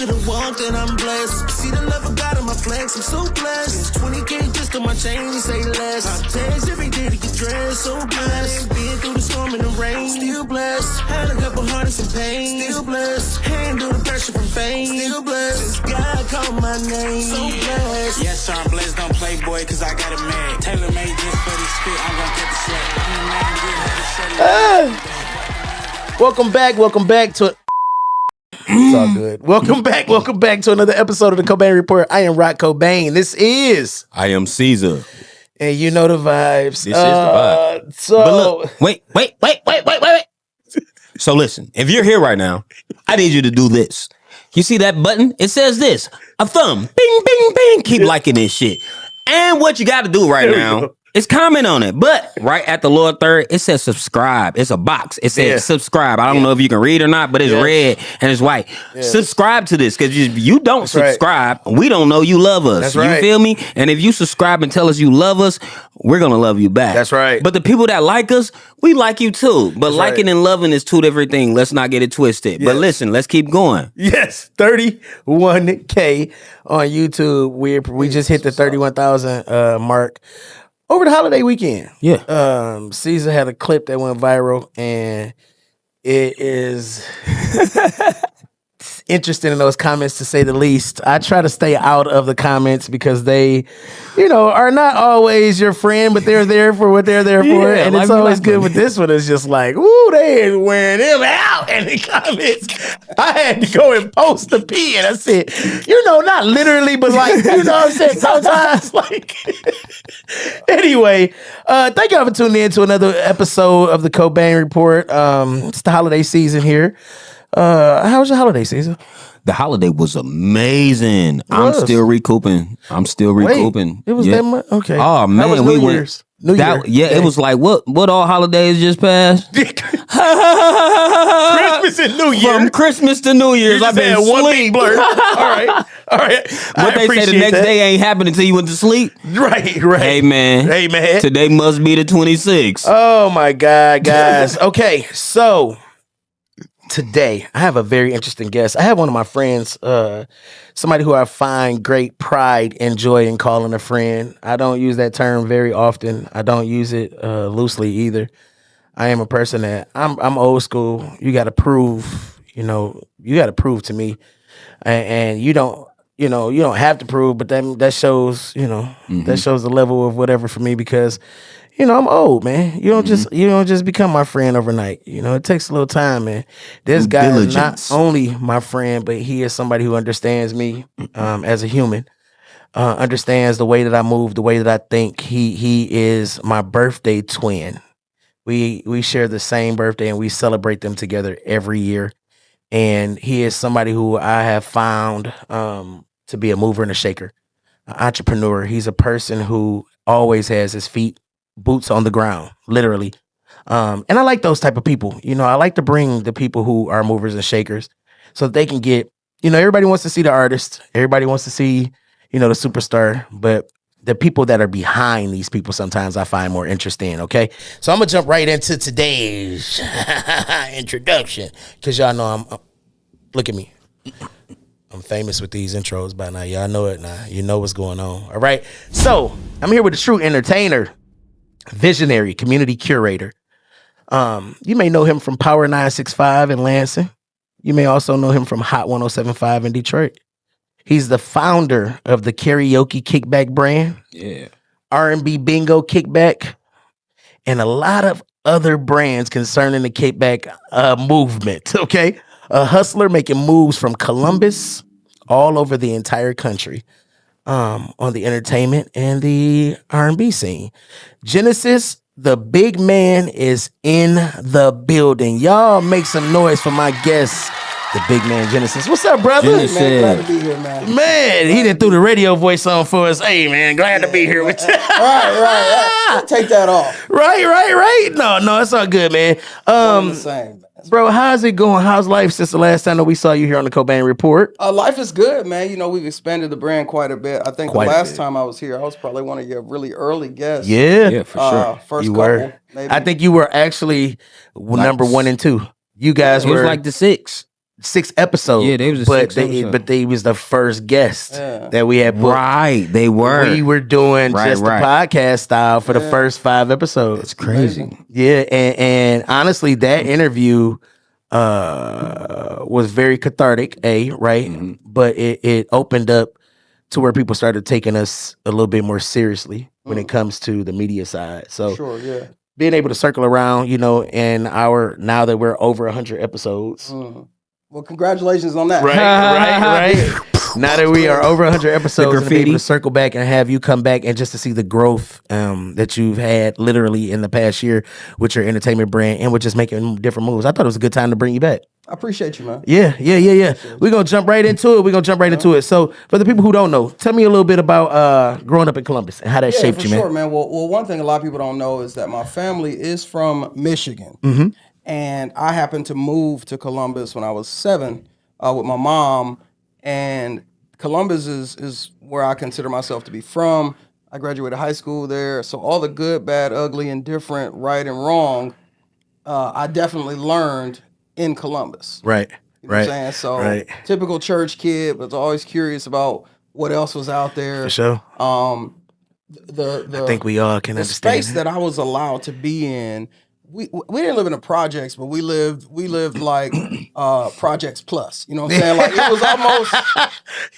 the walk that I'm blessed. See the love of God in my flex, I'm so blessed. 20K just on my chain, say less. I text every day to get dressed, so blessed. Been through the storm and the rain, still blessed. Had a couple heartaches and pain, still blessed. Handle the pressure from fame, still blessed. God called my name, so blessed. Yes, sir, I'm blessed, don't play boy, cause I got a man. Tailor made just for this fit, I'm gonna get the sweat. I'm the man, Welcome back to it's all good. Welcome back to another episode of the Cobain Report. I am Rocc Cobain. This is I am Caesar. and you know the vibes. This is the vibe. So But look, wait. So listen, if you're here right now, I need you to do this. You see that button? It says this. A thumb. Bing, bing, bing. Keep liking this shit. And what you got to do right now is comment on it. But right at the lower third, it says subscribe. It's a box. It says subscribe. I don't know if you can read or not, but it's red and it's white. Subscribe to this, because if you don't subscribe, we don't know you love us. You feel me? And if you subscribe and tell us you love us, we're going to love you back. That's right. But the people that like us, we like you too. But liking and loving is two different things. Let's not get it twisted. But listen, let's keep going. Yes, 31K on YouTube. We just hit the 31,000 mark over the holiday weekend. Yeah. Caesar had a clip that went viral, and it is interesting in those comments, to say the least. I try to stay out of the comments because they, are not always your friend, but they're there for what they're there for. And it's always good with this one. It's just like, ooh, they ain't wearing him out in the comments. I had to go and post the P, and I said, not literally, but like, what I'm saying? Sometimes, like, anyway, thank y'all for tuning in to another episode of the Cobain Report. It's the holiday season here. How was your holiday season? The holiday was amazing. I'm still recouping. Wait, it was that much? Okay. Oh man, was we New went. Year's. New Year. It was like what all holidays just passed? Christmas and New Year. From Christmas to New Year's, I've been one asleep. big blur. All right. What they say the next day ain't happening until you went to sleep. Right. Hey man. Today must be the 26th. Oh my God, guys. Okay, so today I have a very interesting guest. I have one of my friends, somebody who I find great pride and joy in calling a friend. I don't use that term very often. I don't use it loosely either. I am a person that I'm old school. You got to prove, you got to prove to me, and you don't have to prove, but that shows, that shows the level of whatever for me, because I'm old, man. You don't just become my friend overnight. It takes a little time, man. This guy is not only my friend, but he is somebody who understands me as a human, understands the way that I move, the way that I think. He is my birthday twin. We share the same birthday, and we celebrate them together every year. And he is somebody who I have found to be a mover and a shaker, an entrepreneur. He's a person who always has his boots on the ground, literally. And I like those type of people. I like to bring the people who are movers and shakers so that they can get, everybody wants to see the artist. Everybody wants to see, the superstar. But the people that are behind these people, sometimes I find more interesting, okay? So I'm going to jump right into today's introduction, because y'all know look at me. I'm famous with these intros by now. Y'all know it now. You know what's going on, all right? So I'm here with a true entertainer, visionary, community curator. You may know him from Power 965 in Lansing. You may also know him from Hot 1075 in Detroit. He's the founder of the Karaoke Kickback brand. Yeah. R&Bingo Kickback, and a lot of other brands concerning the kickback movement, okay? A hustler making moves from Columbus all over the entire country. On the entertainment and the R&B scene. Genesis, the big man, is in the building. Y'all make some noise for my guest, the big man Genesis. What's up, brother? Genesis. Man, glad to be here, man. Man, he done threw the radio voice on for us. Hey, man, glad to be here with you. Right. Take that off. Right. No, it's all good, man. The same. Bro, how's it going? How's life since the last time that we saw you here on the Cobain Report? Life is good, man. We've expanded the brand quite a bit. I think the last time I was here, I was probably one of your really early guests. Yeah, for sure. First you couple, were. maybe. I think you were actually number 1 and 2. You guys It were was like the 6. 6 episodes. Yeah, they was but they was the first guest that we had booked. Right, they were. We were doing just the podcast style for the first 5 episodes. It's crazy. Yeah, and honestly, that interview was very cathartic, right? Mm-hmm. But it opened up to where people started taking us a little bit more seriously when it comes to the media side. So being able to circle around, and now that we're over 100 episodes. Well, congratulations on that. Right. Now that we are over 100 episodes, and be able to circle back and have you come back and just to see the growth that you've had literally in the past year with your entertainment brand and with just making different moves. I thought it was a good time to bring you back. I appreciate you, man. Yeah. We're going to jump right into it. So for the people who don't know, tell me a little bit about growing up in Columbus and how that shaped you, man. Sure, man. Well, one thing a lot of people don't know is that my family is from Michigan. Mm-hmm. And I happened to move to Columbus when I was 7 with my mom. And Columbus is where I consider myself to be from. I graduated high school there. So all the good, bad, ugly, indifferent, right and wrong, I definitely learned in Columbus. Right. You know what I'm saying? So typical church kid, but was always curious about what else was out there. For sure. I think we all can understand space that I was allowed to be in. We didn't live in the projects, but we lived like projects plus. You know what I'm saying? Like it was almost.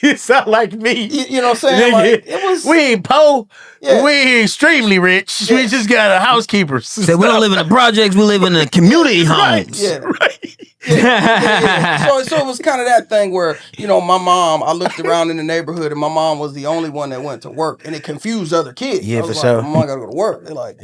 You sound like me. You know what I'm saying? Like, it was. We ain't poor. Yeah. We ain't extremely rich. Yeah. We just got a housekeeper. So we don't live in the projects. We live in the community homes. Yeah. Right. Yeah. So it was kind of that thing where, my mom, I looked around in the neighborhood and my mom was the only one that went to work, and it confused other kids. Yeah, for sure. My mom gotta go to work. They're like,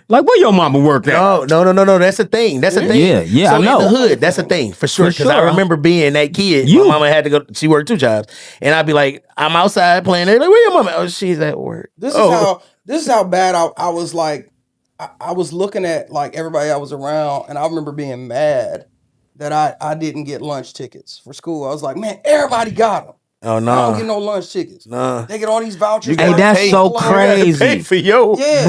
like where your mama work at? No. That's a thing. That's a thing. Yeah, so I know. In the hood, that's a thing for sure. Because I remember being that kid. My mama had to go. She worked 2 jobs, and I'd be like, I'm outside playing. They're like, where your mama? Oh, she's at work. This is how bad I was. Like, I was looking at like everybody I was around, and I remember being mad that I didn't get lunch tickets for school. I was like, man, everybody got them. Oh no! I don't get no lunch tickets. No, they get all these vouchers. Hey, that's so crazy. You gotta pay for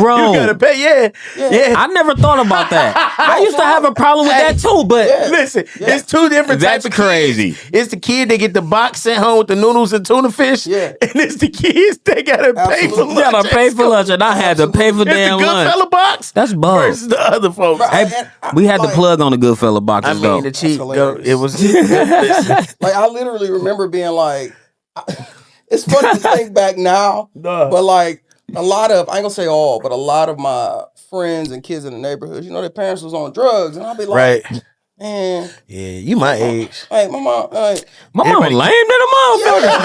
bro. You gotta pay. Yeah. I never thought about that. I used to have a problem with that too. But listen, it's 2 different types of crazy. Kids. It's the kid that get the box sent home with the noodles and tuna fish. Yeah, and it's the kids that gotta pay for lunch. Gotta pay for lunch, and I had to pay for damn lunch. It's the Goodfella box. That's bug. Versus the other folks. Bro, we had to plug on the Goodfella boxes. I mean, the cheap. It was like I literally remember being like. It's funny to think back now, but like a lot of, I ain't gonna say all, but a lot of my friends and kids in the neighborhood, their parents was on drugs, and I'll be like, man. Yeah, you my age. Hey, my mom. My mama lame than a motherfucker.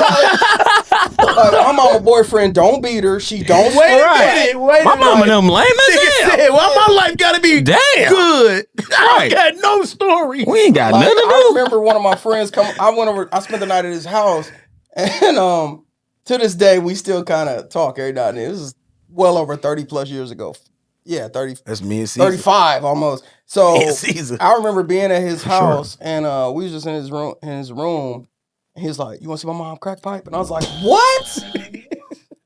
My mama boyfriend don't beat her. She don't. Wait a minute. My mama them lame as hell. Why my life gotta be good? I got no story. We ain't got nothing to do. I remember one of my friends I went over. I spent the night at his house. And to this day, we still kind of talk every now and then. This is well over 30 plus years ago. Yeah, 30. That's me and Caesar. 35 almost. So I remember being at his house, and we was just in his room. And he's like, "You want to see my mom crack pipe?" And I was like, "What?"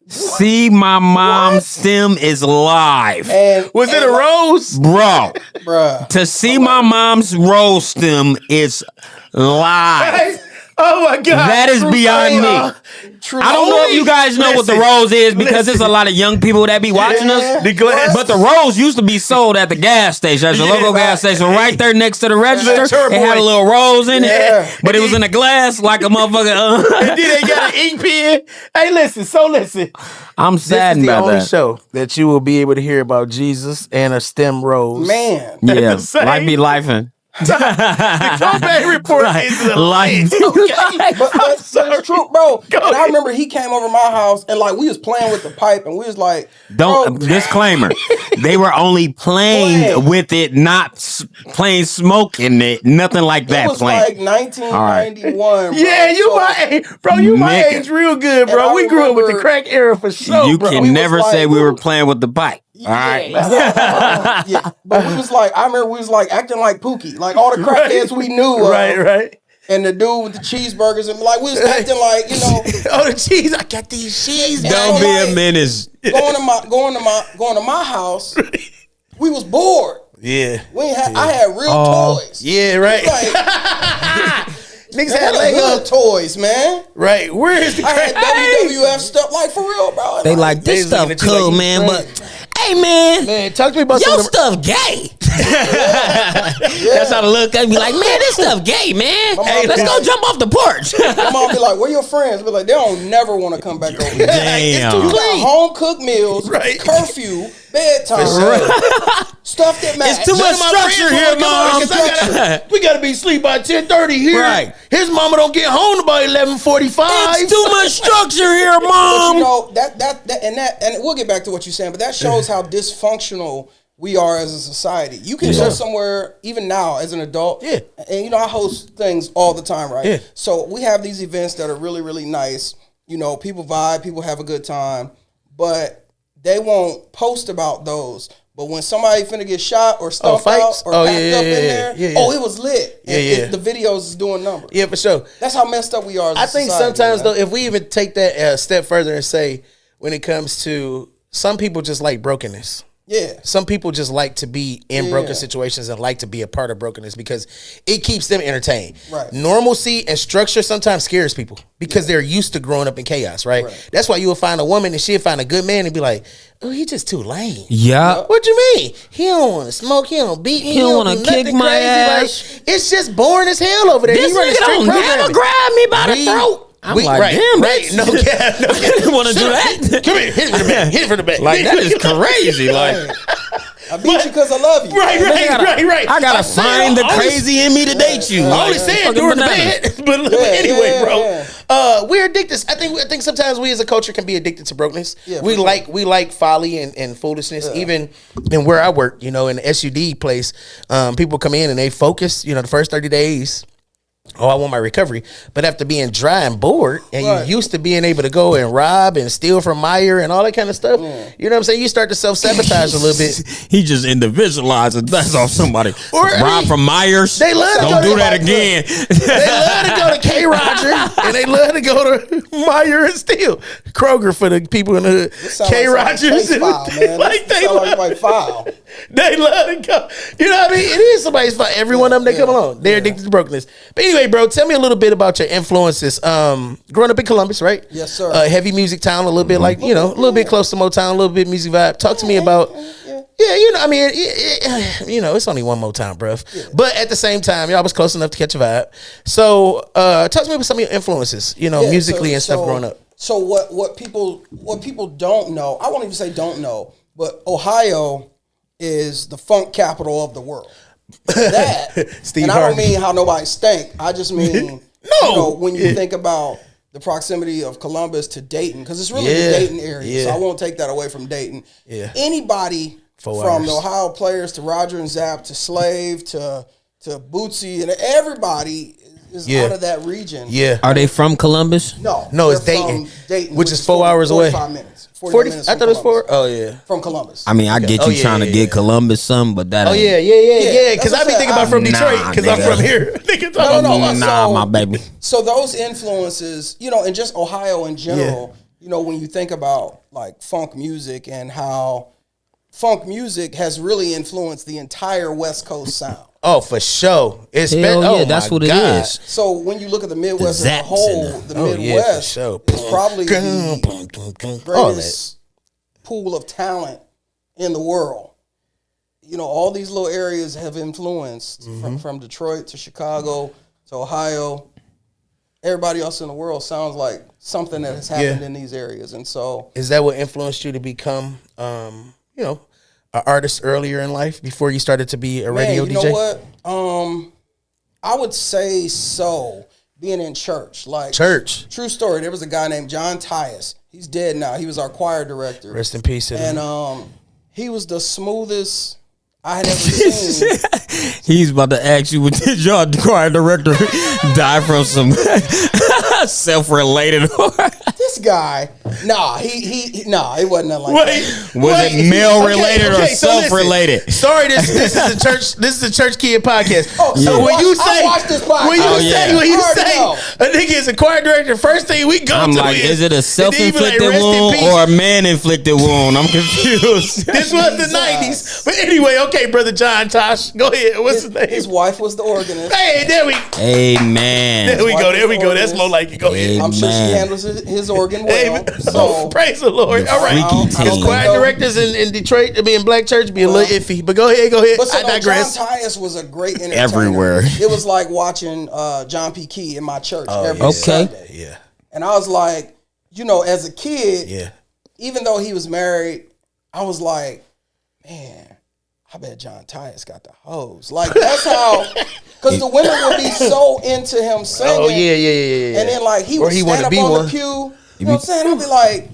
See, my mom's stem is live. Was it a rose? Bro. Bruh. To see my mom's rose stem is live. Oh my God. That is beyond me. I don't know if you guys know what the rose is because there's a lot of young people that be watching us. The glass. But the rose used to be sold at the gas station. There's a local gas station right there next to the register. It had a little rose in it, but it was in a glass like a motherfucker. And then they got an ink pen. Hey, listen. I'm saddened by that. This is the only show that you will be able to hear about Jesus and a stem rose. Man. Yeah, life be lifing. The Cobain Report is the life. Okay. But it's true, bro. And I remember he came over my house and like we was playing with the pipe and we was like, disclaimer. They were only playing with it, not playing smoking it, nothing like that. It was like 1991. Bro. Yeah, you my age, bro. You my age real good, bro. We grew up with the crack era for sure. You bro. can never say we were playing with the pipe. All right. Yeah. But we was like, I remember we was like acting like Pookie. Like all the crackheads we knew. Right. And the dude with the cheeseburgers and like we was acting like, oh, the cheese. I got these cheese. Don't be a menace. Going to my house, we was bored. Yeah. I had real toys. Yeah, right. Niggas They had had Lego hood toys, man. Right, where is the I had crazy? WWF stuff, like for real, bro. They like They this was stuff looking at you cool, like you man, crazy. but hey, man, Man, talk to me about your some of them. stuff gay. That's how they look at me like, man, this stuff gay, man. mom Hey, let's be go like- jump off the porch. My mom be like, "Where your friends?" Be like, "They don't never want to come back over here." Damn. You got home cooked meals, Right. curfew, bedtime, stuff that matters. It's too much structure here, Mom. We gotta be asleep by 10:30 here. Right. His mama don't get home about 11:45. It's too much structure here, But Mom. you know and we'll get back to what you're saying, but that shows how dysfunctional we are as a society. You can go somewhere even now as an adult. Yeah. And you know, I host things all the time, right? Yeah. So we have these events that are really, really nice. You know, people vibe, people have a good time, but they won't post about those. But when somebody finna get shot or stumped fights? out or Oh, packed yeah, up yeah, in yeah, there, yeah, yeah. oh, it was lit. And Yeah, yeah. the videos is doing numbers. Yeah, for sure. That's how messed up we are as a I think society, sometimes man. though, if we even take that a step further and say, when it comes to some people just like brokenness. Yeah. Some people just like to be in broken Yeah. situations and like to be a part of brokenness because it keeps them entertained. Right. Normalcy and structure sometimes scares people because they're used to growing up in chaos, right? That's why you will find a woman and she'll find a good man and be like, oh, he just too lame. Yeah. What you mean? He don't want to smoke. He don't beat me. He don't wanna do kick nothing my crazy. ass. Like, it's just boring as hell over there. This He running nigga straight don't never programming. grab me by the We- throat. I'm like, right, damn, right. bitch. No cap. No I didn't want to do Shut up. that. Come here. Hit it from the back. Hit it from the back. Like, that is crazy. Like, I beat you because I love you. Right. I gotta I'm saying, find the I only- crazy in me to date you. I Like, only saying fucking during the bananas. bed, but anyway, yeah, bro. yeah. We're addicted. I think sometimes we as a culture can be addicted to brokenness. Yeah, we for sure. like folly and foolishness. Even in where I work, you know, in the SUD place, people come in and they focus. You know, the first 30 days. Oh, I want my recovery. But after being dry and bored, and Right. you used to being able to go and rob and steal from Meyer and all that kind of stuff, you know what I'm saying? You start to self-sabotage a little bit. He just individualizes. That's off somebody. Or, I Rob mean, from Myers. they love to Don't go do to that Myers. again. They love to go to K. Roger and they love to go to Meyer and steal. Kroger for the people in the hood. Sound K. like somebody's Rogers. case file, man. Like This they sound like love, my file. they love to go. You know what I mean? It is somebody's fault. Every one of them, they come along. They're addicted to brokenness. But anyway, bro, tell me a little bit about your influences. Growing up in Columbus, right? Yes, sir. Heavy music town, a little bit like, you know, a little bit close to Motown, a little bit music vibe. Talk to me about, you know, I mean, you know, it's only one Motown, bruv. But at the same time, y'all was close enough to catch a vibe. So talk to me about some of your influences, you know, Yeah, musically and stuff growing up. So what people don't know, I won't even say don't know, but Ohio is the funk capital of the world. That Steve and I don't Harvey. mean how nobody stank. I just mean you know, when you think about the proximity of Columbus to Dayton, because it's really the Dayton area. So I won't take that away from Dayton. Yeah. Anybody 4 from hours. the Ohio players to Roger and Zapp to Slave to Bootsy and everybody is out of that region. Yeah. Are they from Columbus? No, No, it's they're Dayton, from Dayton, which is 4 hours away. 45 minutes. 40, minutes I from thought it was Columbus. 4. Oh, yeah. From Columbus. I mean, I get Oh, you yeah, trying to yeah, get yeah. Columbus some, but that Oh, ain't. yeah. Because That's I be what thinking I'm about from saying. Detroit Nah, because I'm nigga. from here. Nigga talking No, about Nah, so- my baby. So those influences, you know, and just Ohio in general, you know, when you think about like funk music and how funk music has really influenced the entire West Coast sound. Oh, for sure. It's Hell oh yeah, that's my what God. it is. So when you look at the Midwest as a Zaps whole, and the Oh, yeah, for Midwest sure. is probably the All that. greatest pool of talent in the world. You know, all these little areas have influenced from Detroit to Chicago to Ohio. Everybody else in the world sounds like something that has happened in these areas. And so, Is that what influenced you to become, you know, an artist earlier in life before you started to be a radio you DJ? know what? I would say so. Being in church, like Church. True story. There was a guy named John Tyus. He's dead now. He was our choir director. Rest in peace. And he was the smoothest I had ever seen. He's about to ask you, did your choir director die from some self-related? This guy, Nah, nah, it wasn't nothing like that. Was it male related or self-related? Sorry, this is a church. This is a church kid podcast. Oh, so when you say, I watched this podcast. when you say know. a nigga is a choir director, first thing we go I'm to like, is it a and then you be like, self-inflicted "Rest in wound peace." or a man-inflicted wound? I'm confused. This was the '90s. But anyway, okay, brother John Tosh, go ahead. What's his name? His wife was the organist. Hey, there we Amen. There we go. There we go. Wife That's is more like it. Go ahead. I'm sure she Amen. handles his organ well. Amen. So Praise the Lord. All right. freaky Those team. choir directors in Detroit, I mean, in black church, be a little iffy. But go ahead. But so I digress. John Tyus was a great entertainer. Everywhere. It was like watching John P. Key in my church every Okay. Sunday. Yeah. And I was like, you know, as a kid, Yeah. even though he was married, I was like, man, I bet John Tyus got the hose. Like, that's how, because the women would be so into him singing. Oh, yeah. And then, like, he Or would he stand wanna up be on one. the pew. You know what I'm saying? I'd be like,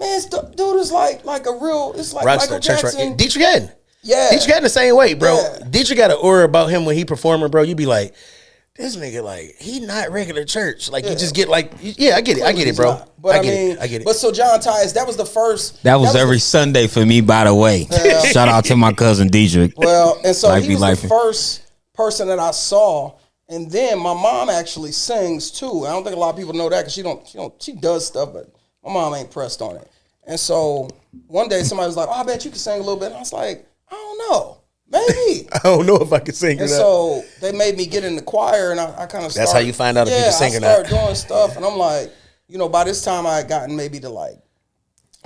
man, dude is like a real, it's like Michael Rockstar, church Jackson. rock. Dietrich Haddon. Yeah. Dietrich Haddon the same way, bro. Yeah. Dietrich got an aura about him when he performing, bro. You be like, this nigga, like, he not regular church. Like, you just get like, yeah, I get it, bro. But I get it. But so John Tyus, that was the first. That was every Sunday for me, by the way. Yeah. Shout out to my cousin Dietrich. Well, and so Life he be was life. the first person that I saw. And then my mom actually sings too. I don't think a lot of people know that because she does stuff, but my mom ain't pressed on it. And so one day somebody was like, "Oh, I bet you can sing a little bit." And I was like, "I don't know, maybe." I don't know if I can sing And or not. so they made me get in the choir, and I kind of That's how you find out if you can sing or not. I started doing stuff, and I'm like, you know, by this time I had gotten maybe to like,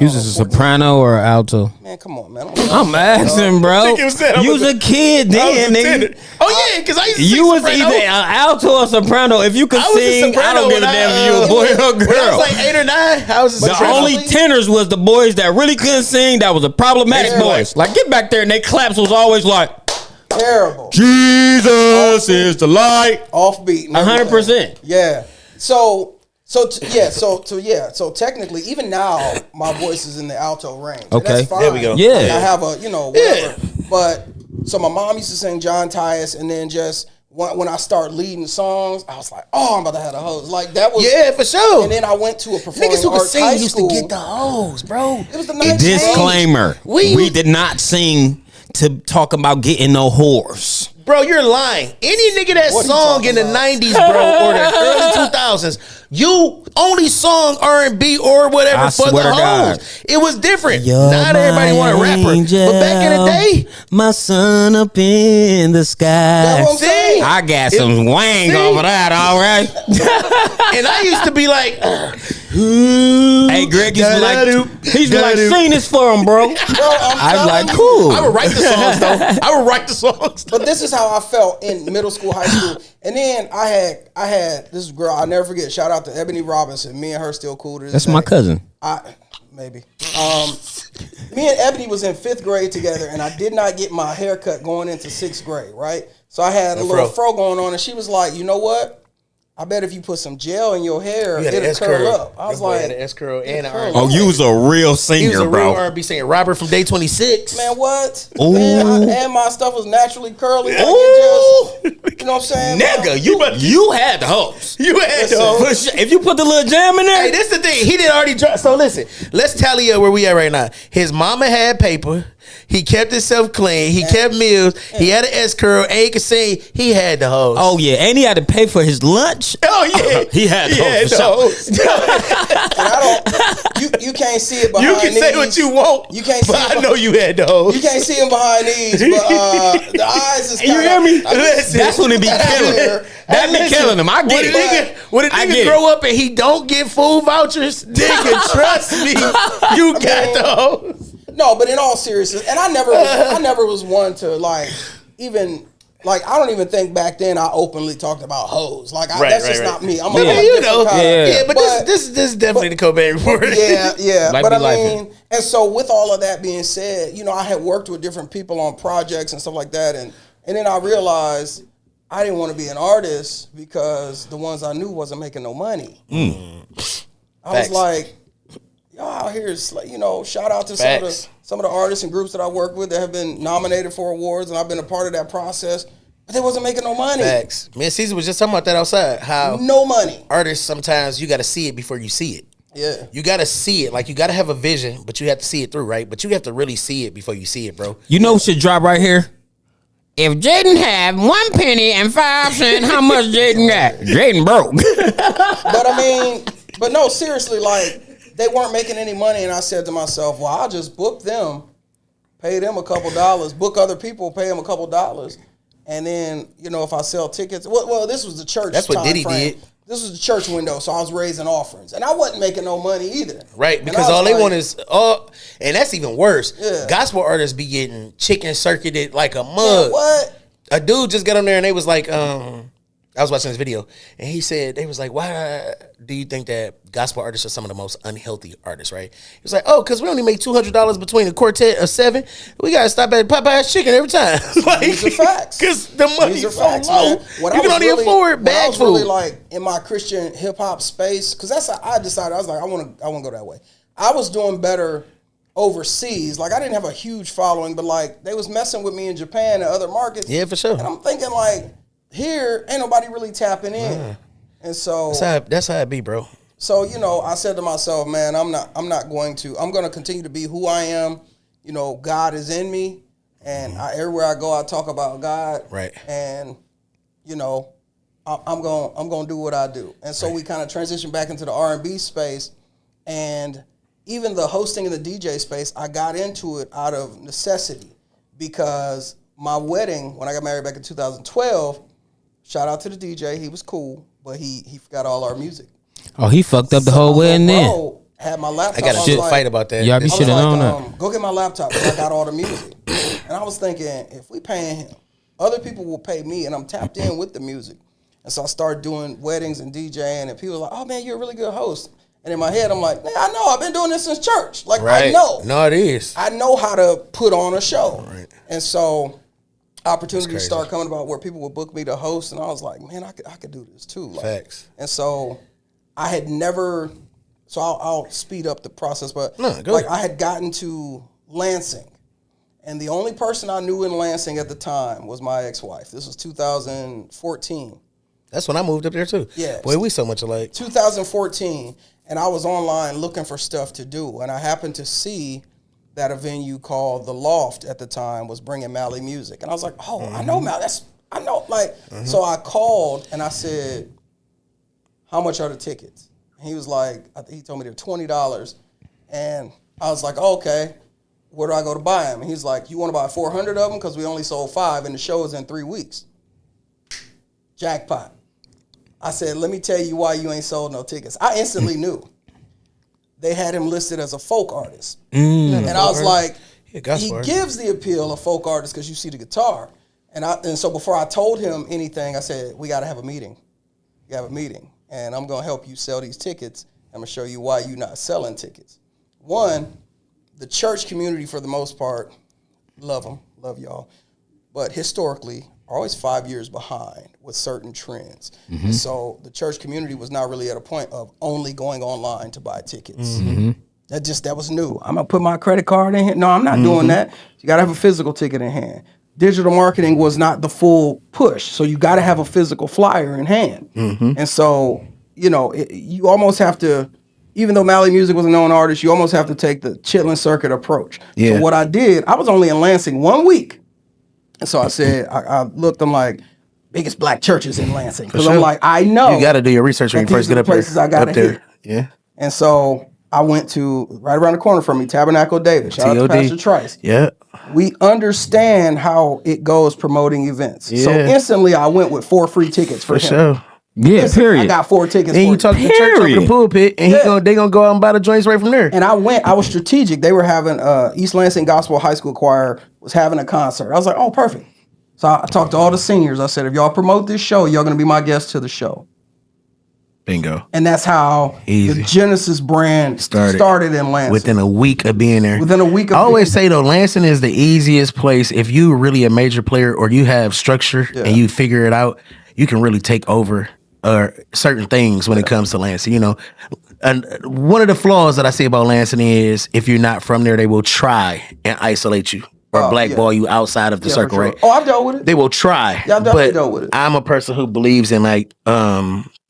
You was a soprano or alto? man, come on, man. I'm asking, bro. Think you said I You was was a kid I was then, a nigga. tenor. Oh yeah, because I used to You sing was soprano. either an alto or soprano. If you could I was a sing, I soprano don't give a when damn if you a boy or when I girl. was like 8 or 9. I was a The soprano. only tenors was the boys that really couldn't sing. That was the problematic Yeah. boys. Like, get back there, and they claps was always like, Terrible, Jesus is the light. offbeat, and 100%. Yeah. So technically, even now, my voice is in the alto range. And Okay. that's fine. There we go. Yeah. Like, I have a, whatever. But so my mom used to sing John Tyus, and then just when I start leading songs, I was like, oh, I'm about to have a hose. Like that was Yeah, for sure. And then I went to a performing Niggas who could arts sing high used school. to get the hose, bro. It was the 1980s. Disclaimer: We- we did not sing to talk about getting no horse. Bro, you're lying. Any nigga that What are you sung talking in the about? 90s, bro, or the early 2000s, you only sung R&B or whatever I for the swear to God. hoes. It was different. Not everybody want a rapper. But back in the day, my sun up in the sky. That's what I'm saying. I got some wang See? over that, all right. and I used to be like, Hey, Greg used to like, he's like, sing this for him, bro. Bro, I'm like, telling you. cool. I would write the songs, though. I would write the songs. But this is how I felt in middle school, high school. And then I had this girl, I'll never forget, shout out to Ebony Robinson. Me and her still cool to this That's day. my cousin. Maybe. Me and Ebony was in 5th grade together, and I did not get my haircut going into 6th grade, right? So I had a little fro going on, and she was like, you know what? I bet if you put some gel in your hair, it'll curl up. I was like, an S curl and an curl R&B. up. Oh, you was a real He was singer, a bro. real R&B singer. Robert from Day 26. man, what? Ooh. Man, and my stuff was naturally curly. Like Ooh. it just, you know what I'm saying? Nigga, you had the hopes. You had Listen. those. For sure. If you put the little jam in there, Hey, this the thing. He didn't already drop. So listen, let's tally up where we at right now. His mama had paper. He kept himself clean. He kept meals. He had an S curl. And he could sing. He had the hoes. oh yeah, and he had to pay for his lunch. Oh yeah. He had those for the sure. hoes. And I don't. You can't see it behind You can these. say what you want. You can't see But it I know you had the hoes. You can't see him behind these, but the eyes is. You kinda, hear me? I just- Listen. That's when it be That killing. here. That be Listen, killing him. I get it. When a I nigga get it. grow up and he don't get food vouchers, nigga, trust me, you got the hoes. No, but in all seriousness, and I never was one to like even. Like, I don't even think back then I openly talked about hoes. Like, that's just not me. I'm a Yeah, whole you different know. kind. Yeah, but this is definitely the Cobain Report. Yeah. Life But be I lifing. mean, and so with all of that being said, you know, I had worked with different people on projects and stuff like that. And then I realized I didn't want to be an artist because the ones I knew wasn't making no money. I was like, y'all out here, you know, shout out to some of the artists and groups that I work with that have been nominated for awards, and I've been a part of that process, but they wasn't making no money. Facts. Me and Caesar was just talking about that outside. How No money. artists sometimes you got to see it before you see it. Yeah. You got to see it. Like, you got to have a vision, but you have to see it through, right? But you have to really see it before you see it, bro. You know what should drop right here? If Jaden had 1 penny and 5 cents, how much Jaden got? Jaden broke. But I mean, but no, seriously, like, they weren't making any money, and I said to myself, well, I'll just book them, pay them a couple dollars, book other people, pay them a couple dollars, and then, you know, if I sell tickets, well, this was the church. That's what time Diddy frame. did. This was the church window, so I was raising offerings, and I wasn't making no money either. Right, And because I was all they like, want is, and that's even worse. Yeah. Gospel artists be getting chicken circuited like a mug. "Man, what? A dude just got on there and they was like, I was watching this video and he said, they was like, why do you think that gospel artists are some of the most unhealthy artists, right? He was like, oh, because we only make $200 between a quartet of 7. We got to stop at Popeye's Chicken every time. Like, These are facts. Because the money's These are so facts, low. man. When You I can was only really- afford when bag I was food. really like in my Christian hip hop space, because that's how I decided. I was like, I want to go that way. I was doing better overseas. Like, I didn't have a huge following, but like they was messing with me in Japan and other markets. Yeah, for sure. And I'm thinking like, here ain't nobody really tapping in. And so That's how it be, bro. So, you know, I said to myself, man, I'm going to continue to be who I am. You know, God is in me, and everywhere I go, I talk about God. Right. And, you know, I'm going to do what I do. And so we kind of transitioned back into the R&B space, and even the hosting and the DJ space, I got into it out of necessity because my wedding, when I got married back in 2012, shout out to the DJ, he was cool, but he forgot all our music. Oh, he fucked up the whole wedding then. Bro had my laptop. I got a was shit like- fight about that. Y'all be I was should have known like, that. go get my laptop because I got all the music. And I was thinking, if we paying him, other people will pay me, and I'm tapped in with the music. And so I started doing weddings and DJing, and people were like, oh, man, you're a really good host. And in my head, I'm like, man, I know. I've been doing this since church. Like, Right. I know. No, it is. I know how to put on a show. Right. And so opportunities crazy. started coming about where people would book me to host, and I was like, man, I could do this too. Like, Facts. And so I had never, so I'll speed up the process, but No, go like ahead. I had gotten to Lansing, and the only person I knew in Lansing at the time was my ex-wife. This was 2014. That's when I moved up there too. Yeah. Boy, we so much alike. 2014, and I was online looking for stuff to do, and I happened to see that a venue called The Loft at the time was bringing Mally music, and I was like, oh, I know Mally. I know. Like, so I called and I said, how much are the tickets? And he was like, I think he told me they're $20, and I was like, oh, okay. Where do I go to buy them? And he's like, you want to buy 400 of them because we only sold 5, and the show is in 3 weeks. Jackpot. I said, let me tell you why you ain't sold no tickets. I instantly knew. They had him listed as a folk artist. And I was like, Yeah, gospel he artist. gives the appeal of folk artist because you see the guitar. And so before I told him anything, I said, we got to have a meeting. We have a meeting. And I'm going to help you sell these tickets. I'm going to show you why you're not selling tickets. One, the church community, for the most part, love them, love y'all. But historically, are always 5 years behind with certain trends. And so the church community was not really at a point of only going online to buy tickets. That was new. I'm gonna put my credit card in here. No, I'm not doing that. You gotta have a physical ticket in hand. Digital marketing was not the full push, so you gotta have a physical flyer in hand. And so, you know, you almost have to, even though Mally Music was a known artist, you almost have to take the chitlin circuit approach. Yeah. So what I did, I was only in Lansing 1 week. And so I said, I looked, I'm like, biggest black churches in Lansing. Because sure. I'm like, I know. You got to do your research when you that first these get are up the there. places I gotta Up there. hit. Yeah. And so I went to, right around the corner from me, Tabernacle David. Shout out to TOD. Pastor Trice. Yeah. We understand how it goes promoting events. So Yeah. instantly I went with 4 free tickets for For him. sure. Yeah, Instantly, period. I got 4 tickets And for you him. talk to the church over the pulpit, and Yeah. they gonna go out and buy the joints right from there. And I was strategic. They were having East Lansing Gospel High School Choir was having a concert. I was like, oh, perfect. So I talked to all the seniors. I said, if y'all promote this show, y'all gonna be my guests to the show. Bingo. And that's how Easy. the Genesis brand started in Lansing. Within a week of being there. Within a week of I always being say though, Lansing is the easiest place if you really a major player or you have structure and you figure it out. You can really take over certain things when it comes to Lansing. You know, and one of the flaws that I see about Lansing is if you're not from there, they will try and isolate you or blackball you outside of the circle, for sure. right? Oh, I've dealt with it. They will try. Yeah, I've definitely but dealt with it. I'm a person who believes in like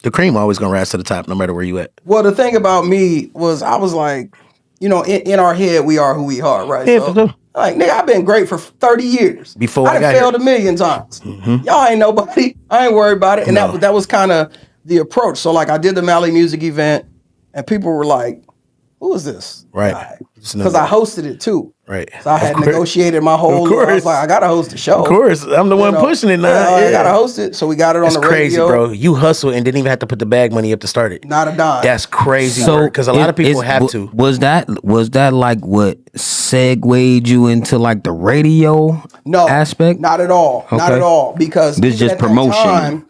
The cream always gonna rise to the top, no matter where you at. Well, the thing about me was I was like, you know, in our head we are who we are, right? Yeah, So, for sure. like, nigga, I've been great for 30 years. Before I done got failed here. a million times. Y'all ain't nobody. I ain't worried about it. And No. that was kind of the approach. So like I did the Mally Music event and people were like, who is this? Right. Because I hosted it too. Right. So I had negotiated my whole Of course. I was like, I gotta host the show. Of course, I'm the one know? pushing it now. I gotta host it. So we got it on It's the crazy, radio. bro. You hustle and didn't even have to put the bag money up to start it. Not a dime. That's crazy. So Because a lot of people have to. Was that like what segued you into like the radio aspect? Not at all. Not Okay. at all. Because This even just at that promotion.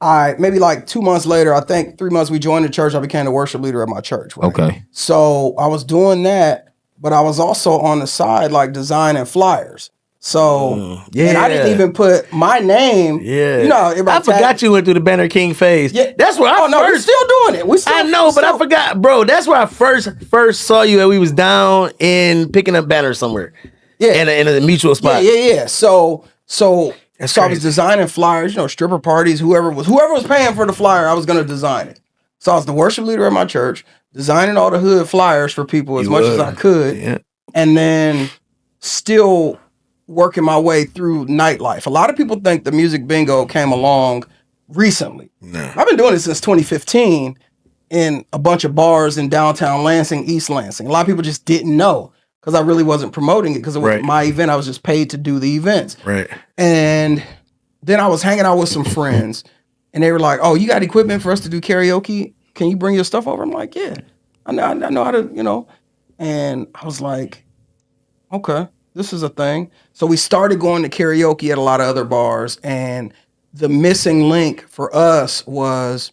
time, maybe like 2 months later, I think 3 months we joined the church. I became the worship leader at my church. Right? Okay. So I was doing that, but I was also on the side like designing flyers. So and I didn't even put my name. Yeah. You know, I forgot you went through the Banner King phase. Yeah. That's where I we're first. still doing it. I know, but I forgot, bro. That's where I first saw you, and we was down in picking up banners somewhere. Yeah. In a mutual spot. Yeah. So I was crazy. designing flyers, you know, stripper parties, whoever was paying for the flyer, I was gonna design it. So I was the worship leader at my church, designing all the hood flyers for people as much as I could, and then still working my way through nightlife. A lot of people think the music bingo came along recently. No. I've been doing it since 2015 in a bunch of bars in downtown Lansing, East Lansing. A lot of people just didn't know because I really wasn't promoting it because it was my event. I was just paid to do the events. Right. And then I was hanging out with some friends and they were like, oh, you got equipment for us to do karaoke? Can you bring your stuff over? I'm like, yeah, I know how to, you know. And I was like, okay, this is a thing. So we started going to karaoke at a lot of other bars. And the missing link for us was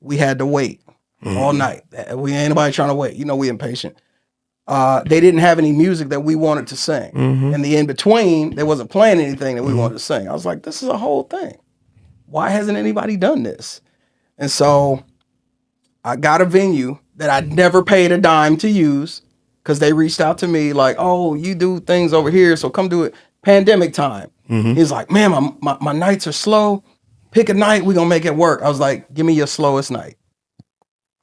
we had to wait all night. We ain't nobody trying to wait. You know, we impatient. They didn't have any music that we wanted to sing. In the in-between, they wasn't playing anything that we wanted to sing. I was like, this is a whole thing. Why hasn't anybody done this? And so I got a venue that I never paid a dime to use because they reached out to me like, oh, you do things over here, so come do it. Pandemic time. He's like, man, my nights are slow. Pick a night, we're going to make it work. I was like, give me your slowest night.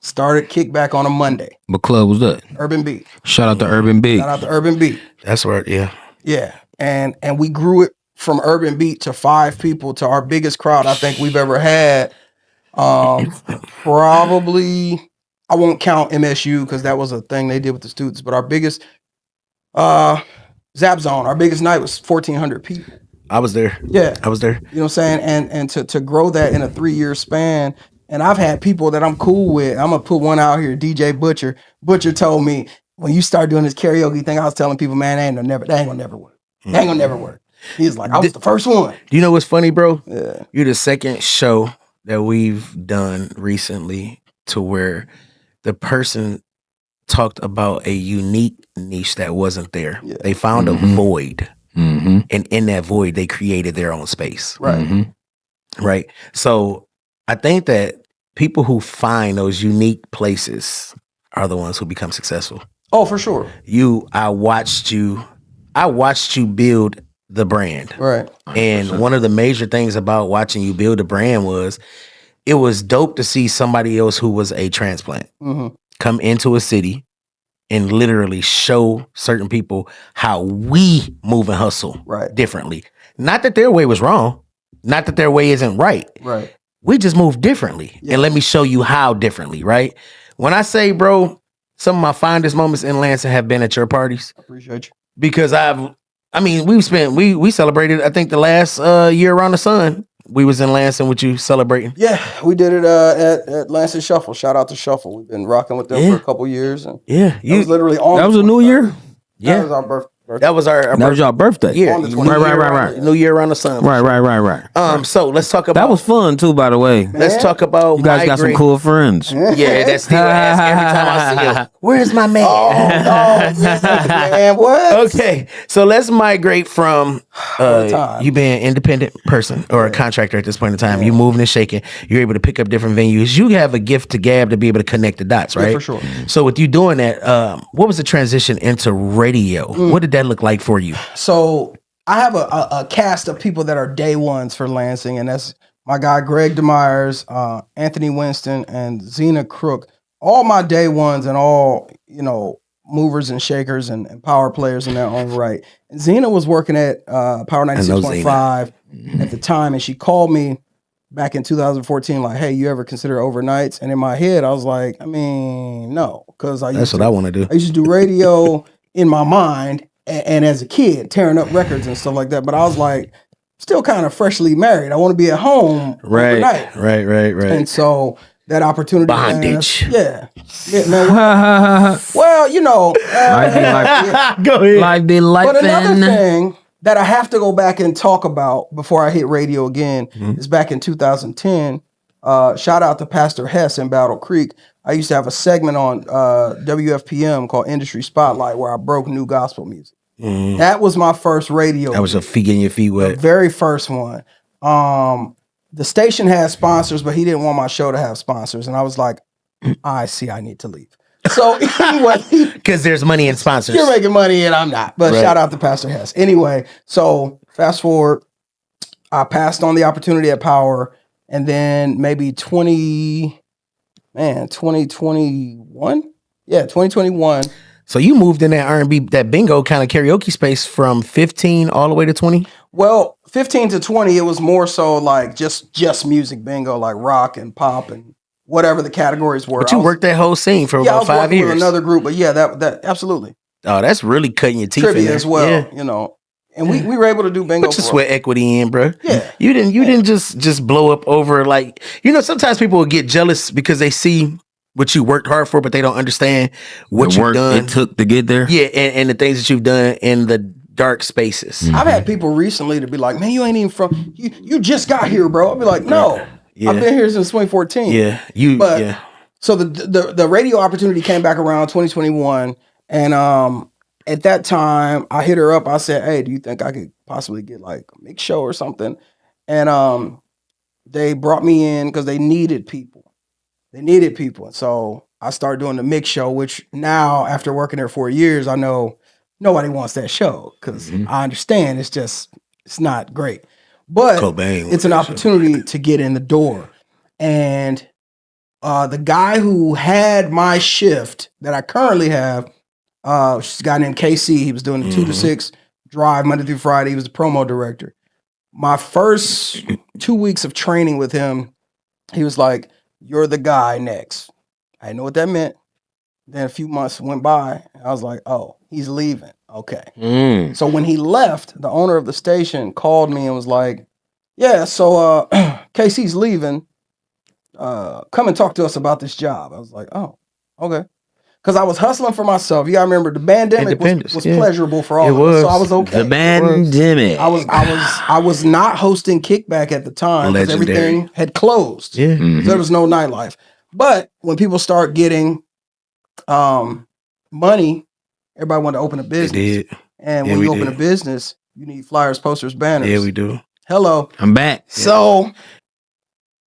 Started Kickback on a Monday. What club was that? Urban Beat. Shout out to Urban Beat. Shout out to Urban Beat. That's where, yeah. Yeah. And we grew it from Urban Beat to 5 people to our biggest crowd I think we've ever had. Probably, I won't count MSU because that was a thing they did with the students, but our biggest Zap Zone, our biggest night was 1,400 people. I was there. Yeah. I was there. You know what I'm saying? And to grow that in a 3-year span, and I've had people that I'm cool with. I'm gonna put one out here, DJ Butcher. Butcher told me when you start doing this karaoke thing, I was telling people, man, that ain't gonna never work. That ain't gonna never work. He's like, I was the first one. Do you know what's funny, bro? Yeah. You're the second show that we've done recently to where the person talked about a unique niche that wasn't there. Yeah. They found a void. Mm-hmm. And in that void, they created their own space. Right. Mm-hmm. Right. So I think that people who find those unique places are the ones who become successful. Oh, for sure. I watched you build the brand. Right. And one of the major things about watching you build a brand was it was dope to see somebody else who was a transplant come into a city and literally show certain people how we move and hustle differently. Not that their way was wrong. Not that their way isn't right. Right. We just move differently. And let me show you how differently, right? When I say, bro, some of my fondest moments in Lansing have been at your parties. I appreciate you. Because we celebrated, I think the last year around the sun, we was in Lansing with you celebrating. Yeah, we did it at Lansing Shuffle. Shout out to Shuffle. We've been rocking with them for a couple years. And yeah. that was literally on. That was a new year? Yeah. That was our birthday. That was our That was y'all birthday. Yeah, On the right. New Year around the sun. Right. So let's talk about That was fun too, by the way. Let's talk about You guys got some cool friends. Yeah, that's still ask every time I see him. Where's my man? Man, what? Okay, so let's migrate from you being an independent person or a contractor at this point in time. You moving and shaking. You're able to pick up different venues. You have a gift to gab to be able to connect the dots, right? Yeah, for sure. So with you doing that, what was the transition into radio? What did that look like for you? So I have a cast of people that are day ones for Lansing, and that's my guy Greg DeMyers, Anthony Winston, and Zena Crook, all my day ones and all, movers and shakers and power players in their own right. And Zena was working at Power 96.5 at the time, and she called me back in 2014, like, hey, you ever consider overnights? And in my head, I was like, I mean, no, because That's what I want to do. I used to do radio in my mind, and as a kid, tearing up records and stuff like that. But I was like, still kind of freshly married. I want to be at home overnight. Right. And so that opportunity, Bondage. yeah, man. Well, Go ahead. Life be life. but another thing that I have to go back and talk about before I hit radio again is back in 2010. Shout out to Pastor Hess in Battle Creek. I used to have a segment on WFPM called Industry Spotlight where I broke new gospel music. That was my first radio. That was a feet getting your feet wet. The very first one. The station had sponsors, but he didn't want my show to have sponsors. And I was like, I see, I need to leave. So anyway, because there's money in sponsors. You're making money and I'm not. But shout out to Pastor Hess. Anyway, so fast forward, I passed on the opportunity at Power, and then maybe 2021? Yeah, 2021. So you moved in that R&B, that bingo kind of karaoke space from 15 all the way to 20? Well, 15 to 20, it was more so like just music bingo, like rock and pop and whatever the categories were. But you worked that whole scene for about 5 years. With another group, but yeah, that absolutely. Oh, that's really cutting your teeth Trivia in there. as well, Yeah. And we were able to do bingo. Put your sweat equity in, bro. Yeah. You didn't just blow up over like, sometimes people will get jealous because they see what you worked hard for, but they don't understand what you've done. It took to get there. Yeah, and the things that you've done in the dark spaces. I've had people recently to be like, man, you ain't even from, you just got here, bro. I'll be like, no, Yeah. I've been here since 2014. Yeah. So the radio opportunity came back around 2021. And at that time, I hit her up. I said, hey, do you think I could possibly get like a mix show or something? And they brought me in because they needed people. And so I started doing the mix show, which now, after working there 4 years, I know nobody wants that show because I understand it's not great. But Cobain it's an opportunity to get in the door. And the guy who had my shift that I currently have, she's a guy named KC. He was doing the 2 to 6 drive Monday through Friday. He was the promo director. My first 2 weeks of training with him, he was like, you're the guy next. I didn't know what that meant. Then a few months went by. And I was like, oh, he's leaving. Okay. So when he left, the owner of the station called me and was like, yeah, so KC's leaving. Come and talk to us about this job. I was like, oh, okay. Because I was hustling for myself. You gotta remember the pandemic was pleasurable for all of us. So I was okay. The pandemic. I was not hosting Kickback at the time because everything had closed. Yeah. So there was no nightlife. But when people start getting money, everybody wanted to open a business. They did. And when you open a business, you need flyers, posters, banners. Yeah, we do. Hello. I'm back. So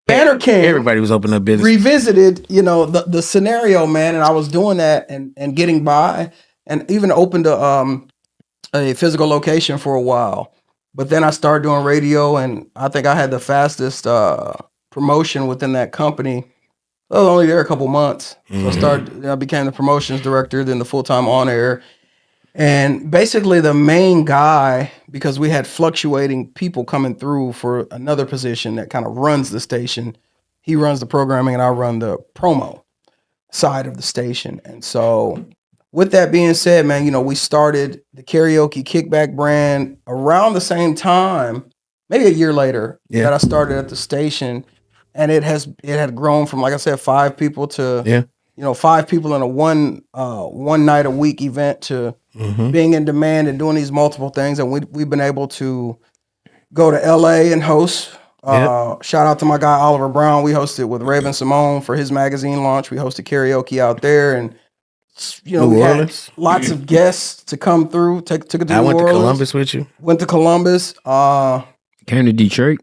Banner King. Everybody was opening up business. Revisited, the scenario, man, and I was doing that and getting by, and even opened a physical location for a while. But then I started doing radio, and I think I had the fastest promotion within that company. I was only there a couple months. So I became the promotions director, then the full-time on air. And basically the main guy, because we had fluctuating people coming through for another position that kind of runs the station. He runs the programming and I run the promo side of the station. And so with that being said, man, we started the Karaoke Kickback brand around the same time, maybe a year later that I started at the station. And it had grown from, like I said, 5 people to 5 people in a one night a week event to being in demand and doing these multiple things. And we've been able to go to LA and host. Shout out to my guy Oliver Brown. We hosted with Raven Simone for his magazine launch. We hosted karaoke out there, and we had lots of guests to come through. Took it to New Orleans. I went to Columbus with you. Went to Columbus. Came to Detroit.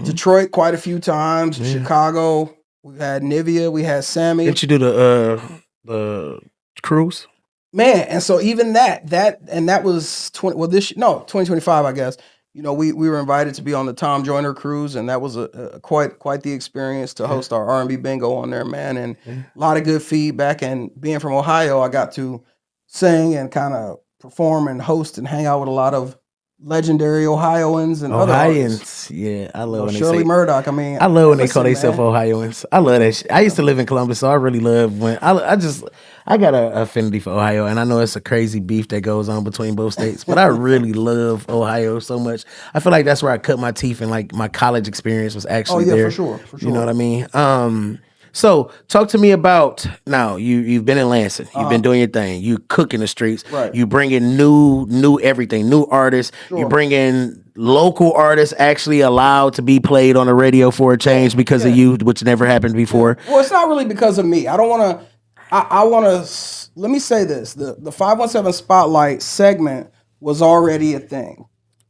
Detroit quite a few times. Chicago. We had Nivea. We had Sammy. Didn't you do the cruise? Man, and so even that was 2025, I guess. you know, we were invited to be on the Tom Joyner cruise, and that was a quite the experience to host our R&B bingo on there, man. And a lot of good feedback. And being from Ohio, I got to sing and kind of perform and host and hang out with a lot of legendary Ohioans and other artists. Ohioans, yeah, I love You know, when they Shirley say. Murdoch. I mean, I love when they call listen, themselves man. Ohioans. I love that shit. I used to live in Columbus, so I really love when I got an affinity for Ohio, and I know it's a crazy beef that goes on between both states, but I really love Ohio so much. I feel like that's where I cut my teeth, and like my college experience was actually yeah, there. for sure, for You know sure. what I mean? So talk to me about now. You've been in Lansing. You've been doing your thing. You cook in the streets. Right. You bring in new everything, new artists. You Sure. bring in local artists actually allowed to be played on the radio for a change because of you, which never happened before. Well, it's not really because of me. I don't want to. I want to. Let me say this: the 517 Spotlight segment was already a thing.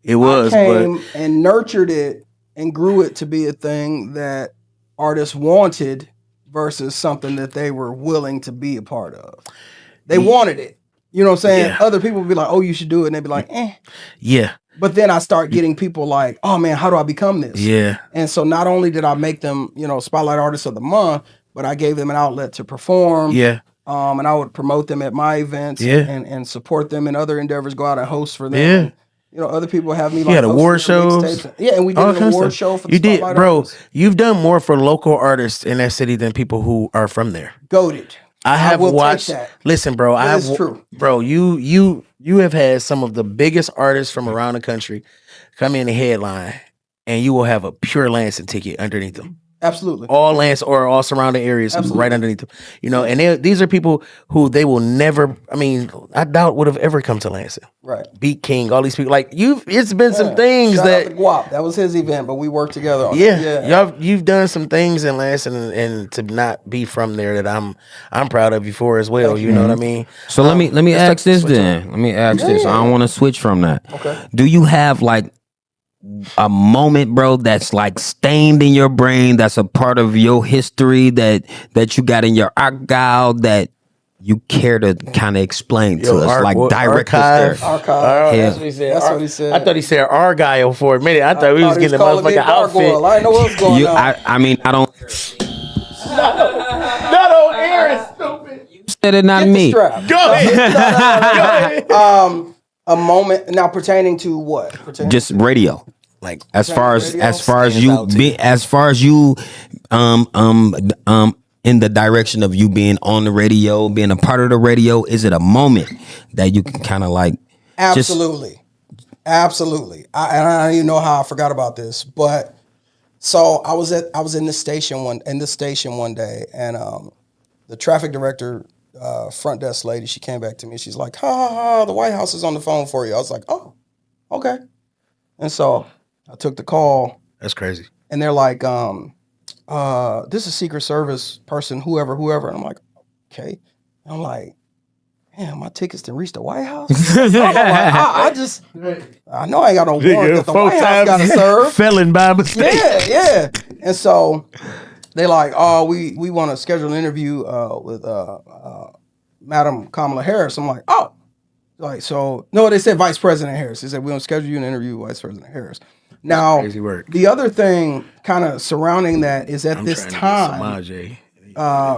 It was, I but came and nurtured it and grew it to be a thing that artists wanted versus something that they were willing to be a part of. They wanted it. You know what I'm saying? Yeah. Other people would be like, "Oh, you should do it," and they'd be like, "Eh." yeah, But then I start getting people like, "Oh man, how do I become this?" yeah, And so not only did I make them, you know, Spotlight Artist of the Month, but I gave them an outlet to perform. yeah, And I would promote them at my events Yeah. and support them in other endeavors, go out and host for them. Yeah. And, you know, other people have me You like had hosting award their shows. mixtapes. Yeah, and we did all an kinds of award stuff. show for the You did, Spotlight bro. Artists. You've done more for local artists in that city than people who are from there. Goated. I have will take watched. that. Listen, bro. That is true. bro. You have had some of the biggest artists from around the country come in the headline, and you will have a pure Lansing ticket underneath them. Absolutely. All Lance or all surrounding areas Absolutely. right underneath them. You know, and these are people who they will never. I mean, I doubt would have ever come to Lansing. Right. Beat King, all these people. Like it's been some Yeah. things Shout out to that. Guap. That was his event, but we worked together on it. Yeah, you've done some things in Lansing, and to not be from there that I'm proud of you for as well. You know what I mean? So let me let's ask this switch then. Let me ask this. I Yeah. don't want to switch from that. Okay. Do you have like a moment, bro, that's like stained in your brain, that's a part of your history that you got in your archive that you care to kind of explain to us, like direct us there? Archive. That's what he said. That's what he said. I thought he said Argyle for a minute. I thought we was getting the calling me motherfucking outfit. Gargoyle. I didn't know what was going on. I mean, I don't Not on air, stupid. said it, not Get the me. strap. Go ahead. A moment now pertaining to what? Pertaining Just radio. Like As far as radio stands you out to be, you. as far as you in the direction of you being on the radio, being a part of the radio, is it a moment that you can kind of like Absolutely. Absolutely. I don't even know how I forgot about this, but so I was in the station one day, and the traffic director, front desk lady, she came back to me. She's like, "Ha, the White House is on the phone for you." I was like, "Oh, okay." And so I took the call, That's crazy. and they're like, "This is Secret Service person, whoever." And I'm like, "Okay." And I'm like, "Damn, my tickets to reach the White House." I know I ain't got no warrant that the White House got to serve. Felon by mistake. Yeah. And so they like, "Oh, we want to schedule an interview with Madam Kamala Harris." I'm like, "Oh." Like, so no, they said Vice President Harris. They said, "We want to schedule you an interview with Vice President Harris." Now, crazy work. the other thing kind of surrounding that is at I'm this trying to time,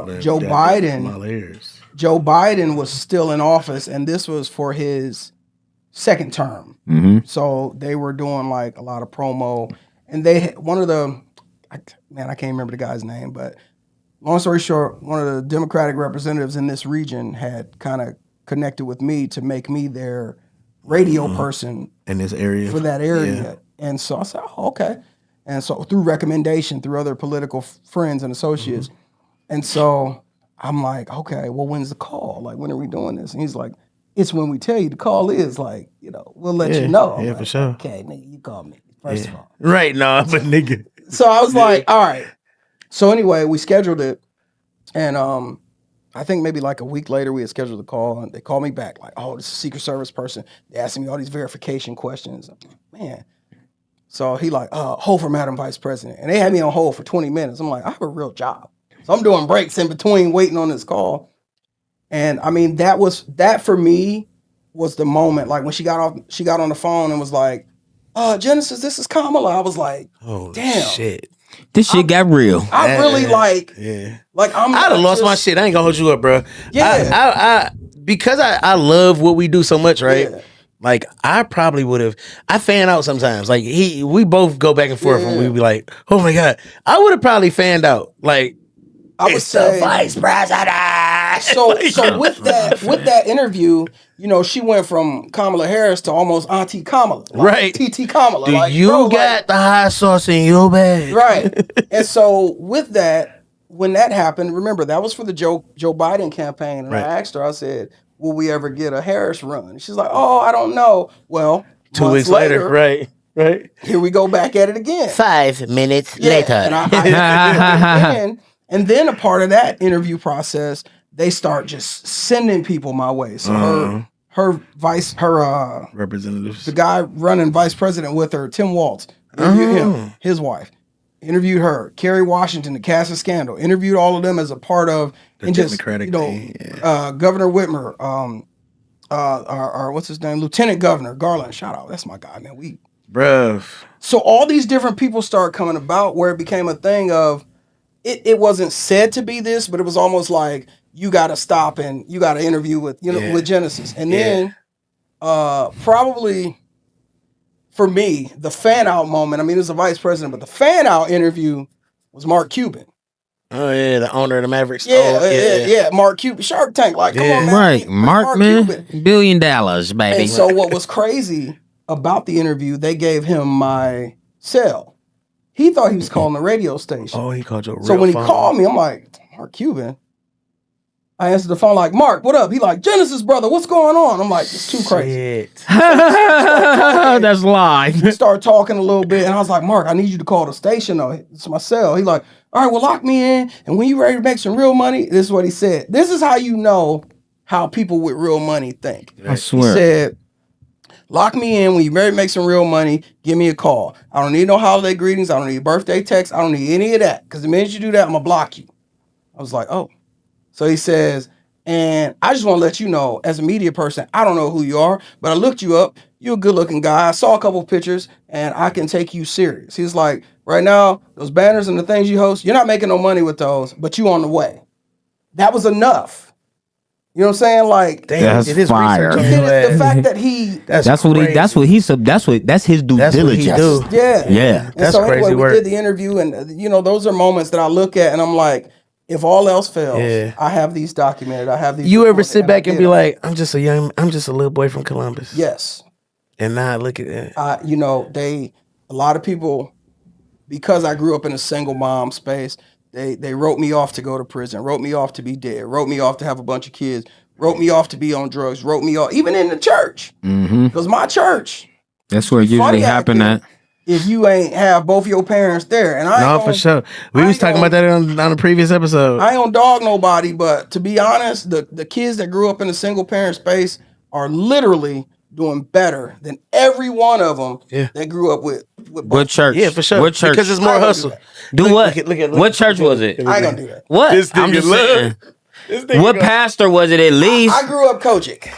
get Joe Biden was still in office, and this was for his second term. So they were doing like a lot of promo, and they had I can't remember the guy's name, but long story short, one of the Democratic representatives in this region had kind of connected with me to make me their radio person in this area for that area. Yeah. And so I said, "Oh, okay." And so through recommendation, through other political friends and associates. And so I'm like, "Okay, well, when's the call? Like, when are we doing this?" And he's like, "It's when we tell you. The call is like, you know, we'll let you know." I'm Yeah, like, for sure. "Okay, nigga, you called me, first of all." Right, no, but nigga. So I was like, "All right." So anyway, we scheduled it. And I think maybe like a week later, we had scheduled the call, and they called me back like, "Oh, this is a Secret Service person." They asking me all these verification questions. I'm like, man. So he like, "Hold for Madam Vice President." And they had me on hold for 20 minutes. I'm like, I have a real job. So I'm doing breaks in between waiting on this call. And I mean, that for me was the moment. Like when she got on the phone and was like, Genesis, this is Kamala. I was like, damn. Shit. This shit got real. I really like I'm I'd have lost my shit. I ain't gonna hold you up, bro. Yeah. Because I love what we do so much, right? Yeah. Like I probably would have. I fan out sometimes. Like we both go back and forth, and we be like, "Oh my god!" I would have probably fanned out. Like I would say vice president. So with that interview, you know, she went from Kamala Harris to almost Auntie Kamala, right? TT Kamala. Do you got the hot sauce in your bag? Right. And so with that, when that happened, remember that was for the Joe Biden campaign, and I asked her, I said, "Will we ever get a Harris run?" She's like, "Oh, I don't know." Well, 2 weeks later, right. Here we go back at it again. 5 minutes later, and then a part of that interview process, they start just sending people my way. So her representatives, the guy running vice president with her, Tim Walz, interviewed him, his wife, interviewed her, Kerry Washington, the cast of Scandal, interviewed all of them as a part of the Democratic team. Governor Whitmer, our what's his name, Lieutenant Governor Garland, shout out, that's my guy, man. Bruh. So all these different people start coming about where it became a thing of, it wasn't said to be this, but it was almost like you got to stop and you got to interview with with Genesis. And then probably for me, the fan out moment, I mean, it was a vice president, but the fan out interview was Mark Cuban. Oh yeah, the owner of the Mavericks. Yeah, Mark Cuban, Shark Tank, like come on, man. Right, Mark man, Cuban. $1 billion, baby. And so what was crazy about the interview, they gave him my cell. He thought he was calling the radio station. Oh, he called your real So when he phone. called me, I'm like, Mark Cuban. I answered the phone like, Mark, what up? He like, Genesis, brother, what's going on? I'm like, it's too crazy. That's live. We started talking a little bit, and I was like, Mark, I need you to call the station, though. It's my cell. He like, all right, well, lock me in, and when you ready to make some real money, this is what he said. This is how you know how people with real money think. I swear. He said, lock me in. When you ready to make some real money, give me a call. I don't need no holiday greetings. I don't need birthday texts. I don't need any of that. Because the minute you do that, I'm going to block you. I was like, oh. So he says, and I just want to let you know, as a media person, I don't know who you are, but I looked you up. You're a good looking guy. I saw a couple of pictures, and I can take you serious. He's like, right now, those banners and the things you host, you're not making no money with those, but you on the way. That was enough. You know what I'm saying? Like, that's it is fire. The fact that that's his due diligence. Yeah. And That's so crazy anyway, work. we did the interview, and those are moments that I look at, and I'm like, if all else fails, I have these documented. I have these. You ever sit back and be like, I'm just a little boy from Columbus. Yes. And now look at it. A lot of people, because I grew up in a single mom space, they wrote me off to go to prison, wrote me off to be dead, wrote me off to have a bunch of kids, wrote me off to be on drugs, wrote me off, even in the church. Because my church. That's where it usually happen at. If you ain't have both your parents there. And for sure. We was talking about that on a previous episode. I ain't gonna dog nobody, but to be honest, the kids that grew up in a single parent space are literally doing better than every one of them that grew up with What church? Yeah, for sure. What church? Because it's more hustle. Do what? Look What church was it? I ain't gonna do that. What? This I'm nigga just love. saying. What pastor was it at least? I grew up Kojic.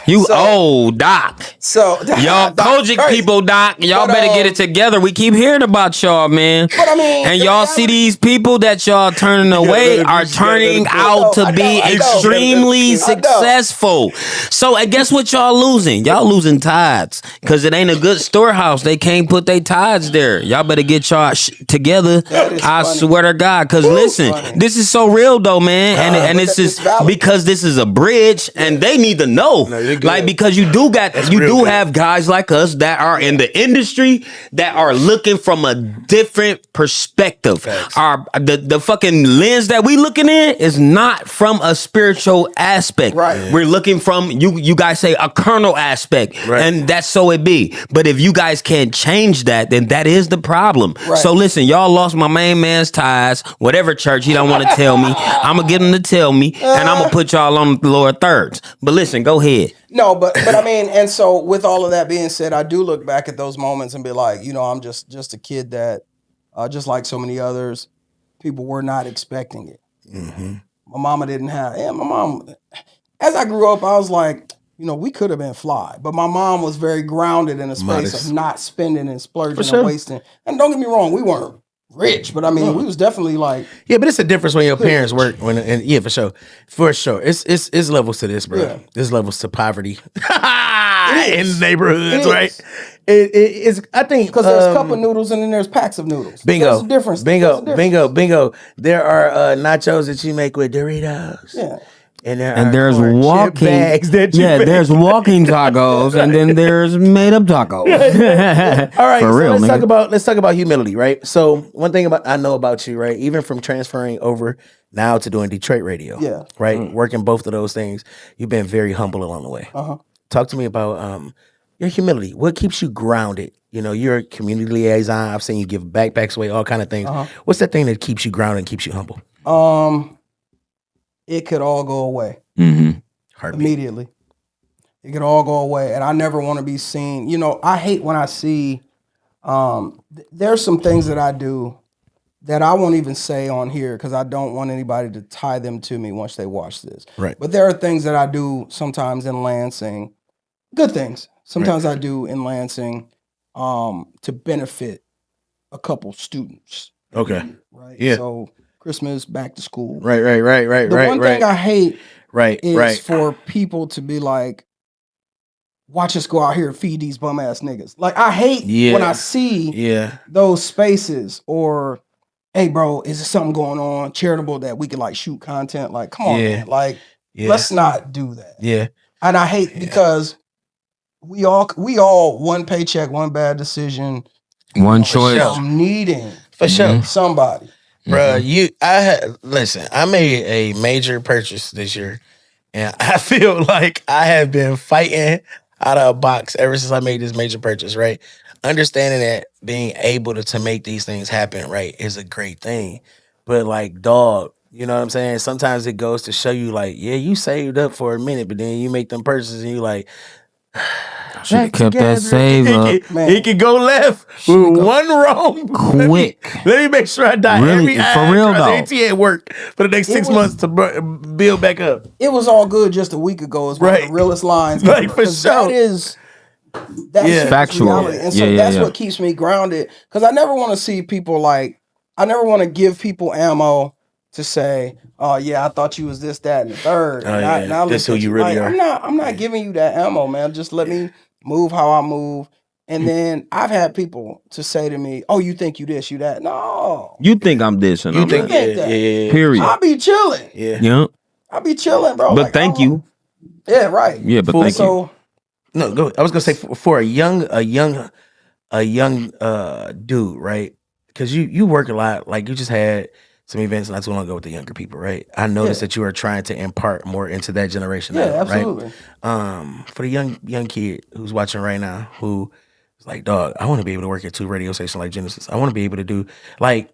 Doc. So Y'all Kojic crazy. people, Doc. Y'all But, better get it together. We keep hearing about y'all, man. But I mean, and y'all see these people that y'all turning away are turning out to be extremely successful. So I guess what y'all losing? Y'all losing tithes because it ain't a good storehouse. They can't put their tithes there. Y'all better get y'all together. I swear to God. Because listen, this is so real though, man. And it's just because this is a bridge, and they need to know, because you do have guys like us that are in the industry that are looking from a different perspective. The fucking lens that we looking in is not from a spiritual aspect. Right. We're looking from you guys say a carnal aspect, and that's so it be. But if you guys can't change that, then that is the problem. Right. So listen, y'all lost my main man's ties. Whatever church he don't want to tell me, I'm gonna get him to tell me, and I'm gonna put y'all on the lower thirds. But listen, go ahead. No, but I mean, and so with all of that being said, I do look back at those moments and be like, I'm just a kid that, just like so many others, people were not expecting it. My mama didn't have. My mom, as I grew up, I was like, we could have been fly, but my mom was very grounded in a space Modest. of not spending and splurging sure. and wasting. And don't get me wrong, we weren't rich, but I mean, we was definitely like, Yeah, but it's a difference when your parents work. And yeah, for sure, it's levels to this, bro. Yeah. There's levels to poverty in neighborhoods, It right? is. It's I think because there's cup of noodles and then there's packs of noodles. Bingo, There's a difference. bingo, There's a difference. bingo. There are nachos that you make with Doritos. Yeah. And there's corn chip walking bags that you make. there's walking tacos, and then there's made up tacos. All right, For so real, let's talk about humility, right? So one thing I know about you, right? Even from transferring over now to doing Detroit radio, Yeah. right? Working both of those things, you've been very humble along the way. Talk to me about your humility. What keeps you grounded? You're a community liaison. I've seen you give backpacks away, all kind of things. What's that thing that keeps you grounded and keeps you humble? It could all go away Heartbeat. immediately. It could all go away, and I never want to be seen. I hate when I see. There's some things that I do that I won't even say on here because I don't want anybody to tie them to me once they watch this. Right. But there are things that I do sometimes in Lansing, good things. Sometimes I do in Lansing to benefit a couple students. Okay. Right. Yeah. So Christmas, back to school. Right. The one thing I hate is Right. for people to be like, watch us go out here and feed these bum ass niggas. Like I hate when I see those spaces or, hey bro, is there something going on charitable that we could like shoot content? Like, come on, man. Like, let's not do that. Yeah. And I hate because we all one paycheck, one bad decision, One choice. I'm needing For sure. somebody. Bruh, I made a major purchase this year, and I feel like I have been fighting out of a box ever since I made this major purchase, right? Understanding that being able to make these things happen, right, is a great thing. But like, dog, you know what I'm saying? Sometimes it goes to show you like, yeah, you saved up for a minute, but then you make them purchases and you like, Should have kept that save up. It could go left with one wrong. Quick. Let me make sure I die. Really, for real though. ATA work for the next 6 months to build back up. It was all good just a week ago. Is one of the realest lines. Like, for sure. That's factual. reality. And so that's what keeps me grounded. Because I never want to see people like, I never want to give people ammo to say, oh yeah, I thought you was this, that, and the third. Now that's who you really are. I'm not giving you that ammo, man. Just let me move how I move. And then I've had people to say to me, oh, you think you this, you that. No. You think I'm this and I'm that. Yeah. Period. I'll be chilling. Yeah. I'll be chilling, bro. But like, thank you. Yeah, right. Yeah, but thank you. No, go. I was gonna say for a young dude, right? Because you work a lot. Like you just had some events not too long ago with the younger people, right? I noticed that you are trying to impart more into that generation. Yeah, now, absolutely. Right? For the young kid who's watching right now, who is like, dog, I want to be able to work at 2 radio stations like Genesis. I want to be able to do like.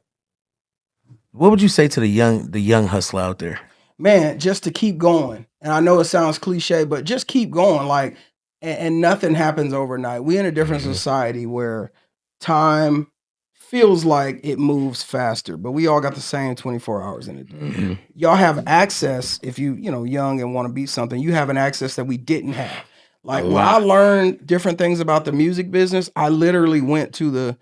What would you say to the young hustler out there? Man, just to keep going. And I know it sounds cliche, but just keep going. Like, and nothing happens overnight. We in a different society where time feels like it moves faster, but we all got the same 24 hours in a day. Y'all have access, if you young and want to be something, you have an access that we didn't have. Like when I learned different things about the music business, I literally went to the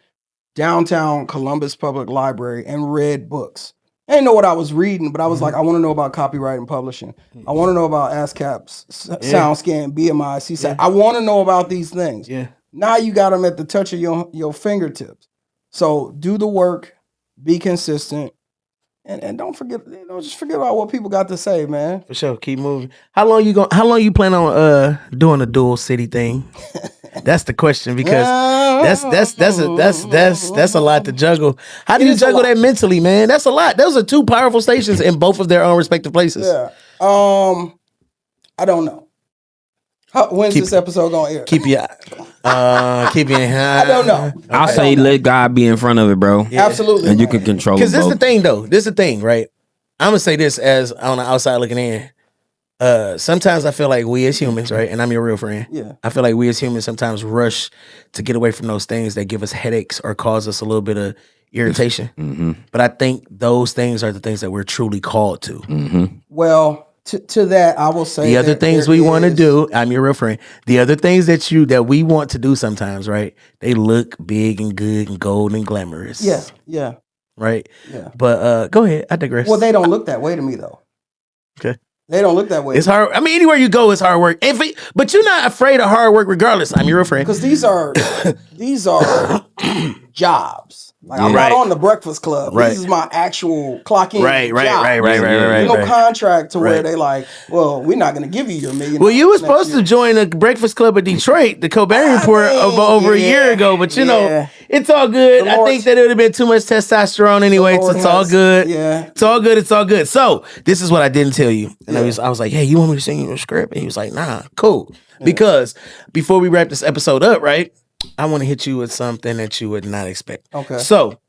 downtown Columbus Public Library and read books. I didn't know what I was reading, but I was like, I want to know about copyright and publishing. I want to know about ASCAP, SoundScan, BMI, CSAT. I want to know about these things. Yeah. Now you got them at the touch of your fingertips. So do the work, be consistent, and don't forget, just forget about what people got to say, man. For sure, keep moving. How long you plan on doing a dual city thing? That's the question, because that's a lot to juggle. How do you juggle that mentally, man? That's a lot. Those are 2 powerful stations in both of their own respective places. Yeah. I don't know. When's this episode gonna air? Keep your I don't know. I'll say let God be in front of it, bro. Yeah. Absolutely. And you can control it. Because this is the thing, though. This is the thing, right? I'm gonna say this as on the outside looking in. Sometimes I feel like we as humans, right? And I'm your real friend. Yeah. I feel like we as humans sometimes rush to get away from those things that give us headaches or cause us a little bit of irritation. But I think those things are the things that we're truly called to. Well, To that, I will say the other things we want to is- do. I'm your real friend. The other things that we want to do sometimes, right? They look big and good and gold and glamorous. Yeah. Right. Yeah. But go ahead. I digress. Well, they don't look that way to me though. Okay. They don't look that way. It's hard. I mean, anywhere you go, it's hard work. But you're not afraid of hard work, regardless. I'm your real friend. Because these are jobs. Like I'm not on the Breakfast Club. Right. This is my actual clock in. Right. job. There's no contract to where they like, well, we're not going to give you your $1 million. Well, you were supposed to join the Breakfast Club of Detroit, the Cobain Report, over a year ago, but you know, it's all good. I think that it would have been too much testosterone anyway. So it's all good. Yeah. It's all good. It's all good. So this is what I didn't tell you. And I was like, hey, you want me to sing your script? And he was like, nah, cool. Because before we wrap this episode up, right, I want to hit you with something that you would not expect. Okay. So,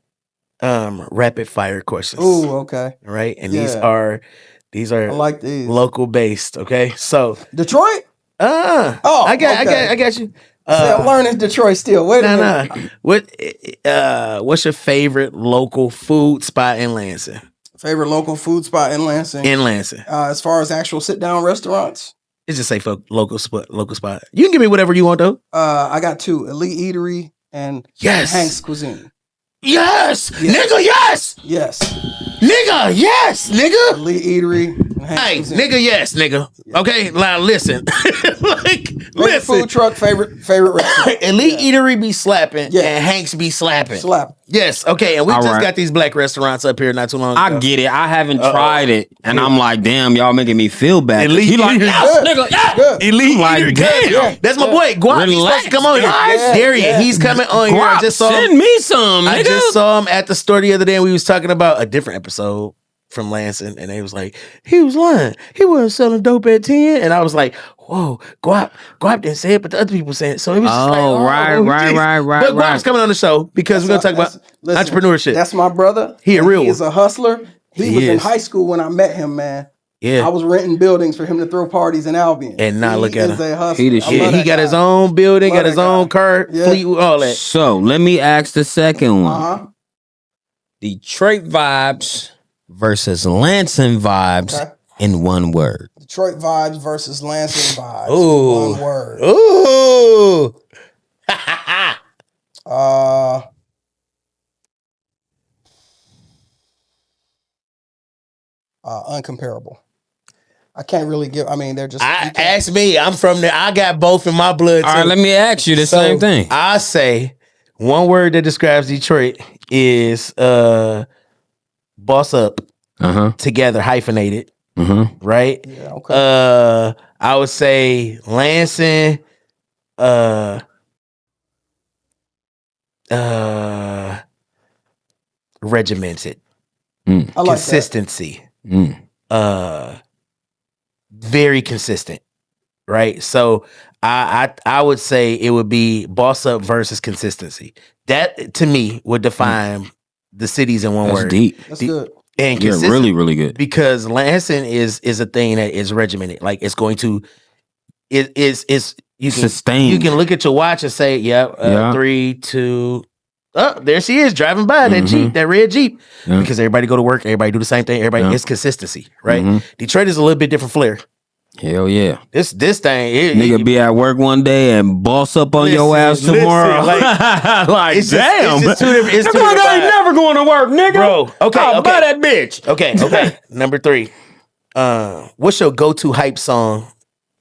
rapid fire questions. Ooh, okay. Right? And these are I like these. local based, okay? So Detroit? I got you. I'm learning Detroit still. Wait a minute. What's your favorite local food spot in Lansing? Favorite local food spot in Lansing? As far as actual sit down restaurants? It's just say local spot. You can give me whatever you want though. I got 2: Elite Eatery and Hank's Cuisine. Yes, nigga. Yes, nigga. Yes, nigga. Elite Eatery. And Hank's Cuisine. Nigga. Yes, nigga. Okay, now listen. Favorite food truck. Favorite restaurant. Elite Eatery be slapping, and Hank's be slapping. Yes, okay, and we just got these black restaurants up here not too long ago. I get it. I haven't tried it, and I'm like, damn, y'all making me feel bad. Elite like, Eatery, nigga, good. Elite like, Eatery, damn. that's my boy. Guap, he's supposed to come on here. Darian, he's coming on here. I just saw him. Send me some, nigga. I just saw him at the store the other day, and we was talking about a different episode from Lansing, and they was like, he was lying. He wasn't selling dope at 10. And I was like, whoa, Guap didn't say it, but the other people said it. So it was just right. But Guap's coming on the show because we're going to talk about entrepreneurship. That's my brother. He a real one. He is a hustler. He was in high school when I met him, man. Yeah. I was renting buildings for him to throw parties in Albion. And not look at him. He is a hustler. He the shit. He got his own building, got his own car, fleet, all that. So let me ask the second one. Uh-huh. Detroit vibes versus Lansing vibes in one word. Detroit vibes versus Lansing vibes. Ooh. One word. Ooh. Uncomparable. I can't really give. I mean, they're just. Ask me. I'm from there. I got both in my blood. All right, let me ask you the same thing. I say one word that describes Detroit is boss up. Together, hyphenated. Right? Yeah, okay. I would say Lansing, regimented. I like consistency. Very consistent. Right? So I would say it would be boss up versus consistency. That to me would define the cities in one word. Deep. That's good. And yeah, really, really good. Because Lansing is a thing that is regimented. Like it's going to you can sustain. You can look at your watch and say, 3, 2. Oh, there she is driving by that Jeep, that red Jeep. Yeah. Because everybody go to work, everybody do the same thing, it's consistency, right? Detroit is a little bit different flair. Hell yeah. This thing, nigga be at work one day and boss up on your ass tomorrow. Like it's damn. It's just two different. I ain't never going to work, nigga. Bro, okay. Buy that bitch. Okay. Number 3. What's your go-to hype song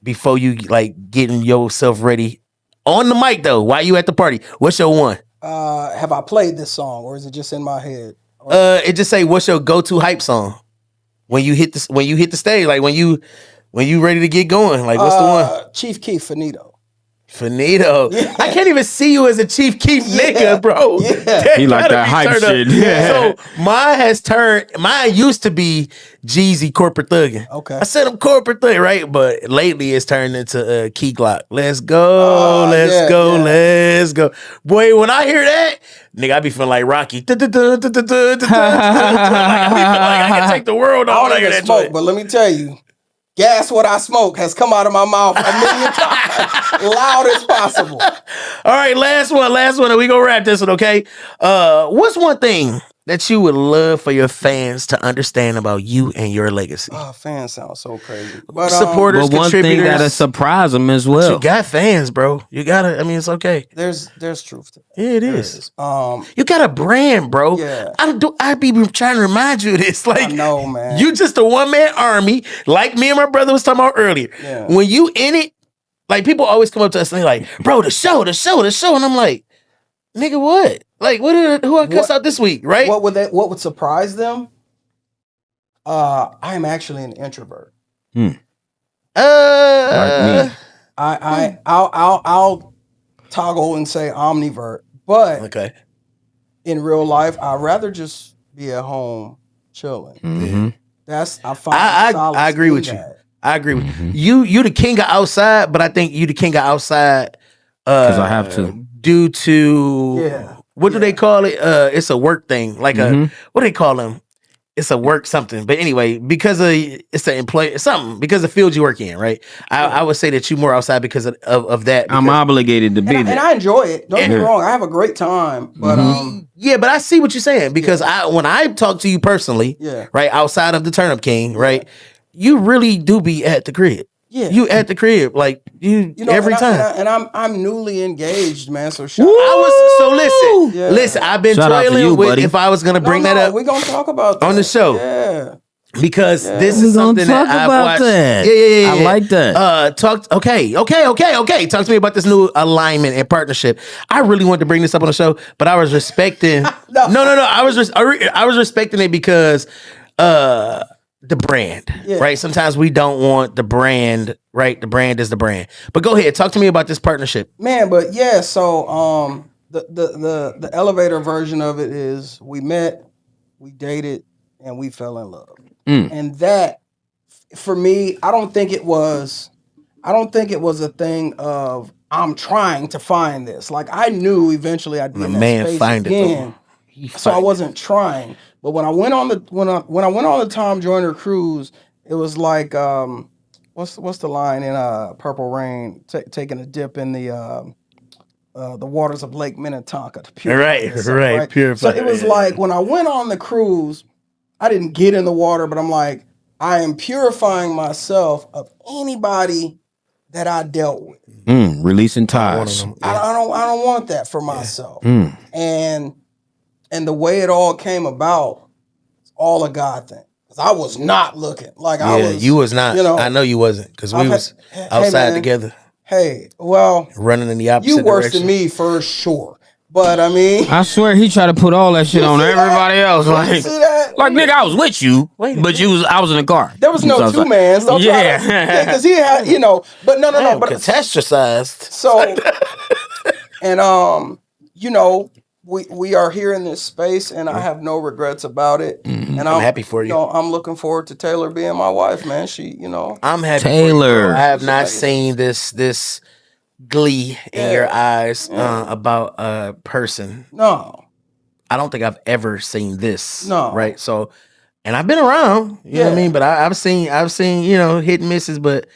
before you like getting yourself ready on the mic though? While you at the party, what's your one? Have I played this song or is it just in my head? It just say what's your go-to hype song when you hit the stage, like when you ready to get going, like what's the one? Chief Keef, Finito. Yeah. I can't even see you as a Chief Keef nigga, bro. Yeah. He like that hype shit. So mine used to be Jeezy Corporate Thuggin'. Okay. I said I'm Corporate Thuggin', right? But lately it's turned into Key Glock. Let's go. Let's go. Boy, when I hear that, nigga, I be feeling like Rocky. I be feeling like I can take the world on. I don't even smoke, but let me tell you, Gas What I Smoke has come out of my mouth a million times, loud as possible. All right, last one, and we gonna wrap this one, okay? What's one thing that you would love for your fans to understand about you and your legacy? Oh, fans sound so crazy. But Supporters, But one thing contributors. that'll surprise them as well. You got fans, bro. You gotta. I mean, it's okay. there's truth to that. Yeah, it There is. is. You got a brand, bro. Yeah. I be trying to remind you of this. Like, I know, man. You just a one man army, like me and my brother was talking about earlier. Yeah. When you in it, like people always come up to us and they like, bro, the show, and I'm like, nigga, what? Like, who I cussed out this week, right? What would surprise them? I am actually an introvert. Like me. I'll toggle and say omnivert, but Okay. in real life, I'd rather just be at home chilling. Mm-hmm. I find solace I agree in with you. that. I agree with you the king of outside, but I think you the king of outside Because I have to. due to what do they call it? It's a work thing. Like a what do they call them? It's a work something. But anyway, because of it's an employee something, because of the field you work in, right? I would say that you more outside because of that. I'm obligated to be And there. I enjoy it. Don't get me wrong. I have a great time. But yeah, but I see what you're saying because when I talk to you personally, right, outside of the Turnip King, right, you really do be at the crib. Yeah. You at the crib, like you know, every time. And I'm newly engaged, man. So listen. I've been Shout out to toiling you, with buddy. if I was gonna bring that up. We're gonna talk about that on the show. Yeah. Because this We is gonna something talk that I've about watched. that. Yeah. I like that. Okay. Talk to me about this new alignment and partnership. I really wanted to bring this up on the show, but I was respecting. No. I was respecting it because the brand, right? Sometimes we don't want the brand, right? The brand is the brand. But go ahead, talk to me about this partnership, man. But yeah, so the elevator version of it is we met, we dated, and we fell in love. And that, for me, I don't think it was a thing of I'm trying to find this. Like I knew eventually I'd be in that space again. So I wasn't trying. But when I went on the Tom Joyner cruise, it was like what's the line in Purple Rain? Taking a dip in the waters of Lake Minnetonka. Right. Purified. So it was like when I went on the cruise, I didn't get in the water, but I'm like, I am purifying myself of anybody that I dealt with. Releasing ties. I don't want that for myself. And the way it all came about, it's all a God thing. Because I was not looking. You was not. You know, I know you wasn't because we was outside together. Hey, well, running in the opposite direction. You worse than me for sure. But I mean, I swear he tried to put all that shit on everybody else. Like nigga, I was with you, but I was in the car. There was no two mans. Because he had, but no. But catastrophized. So, and we are here in this space, and I have no regrets about it. And I'm happy for you. I'm looking forward to Taylor being my wife, man. I'm happy. Taylor, for you, I have not seen this glee in your eyes about a person. No, I don't think I've ever seen this. No, right? So, and I've been around, you know what I mean. But I've seen hit and misses, but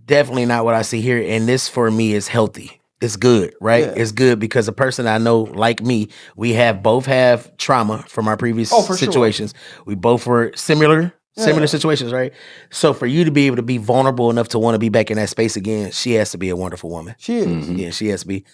definitely not what I see here. And this for me is healthy. It's good, right? Yeah. It's good because a person I know, like me, we both have trauma from our previous situations. Sure. We both were similar situations, right? So for you to be able to be vulnerable enough to want to be back in that space again, she has to be a wonderful woman. She is. Mm-hmm. Yeah, she has to be.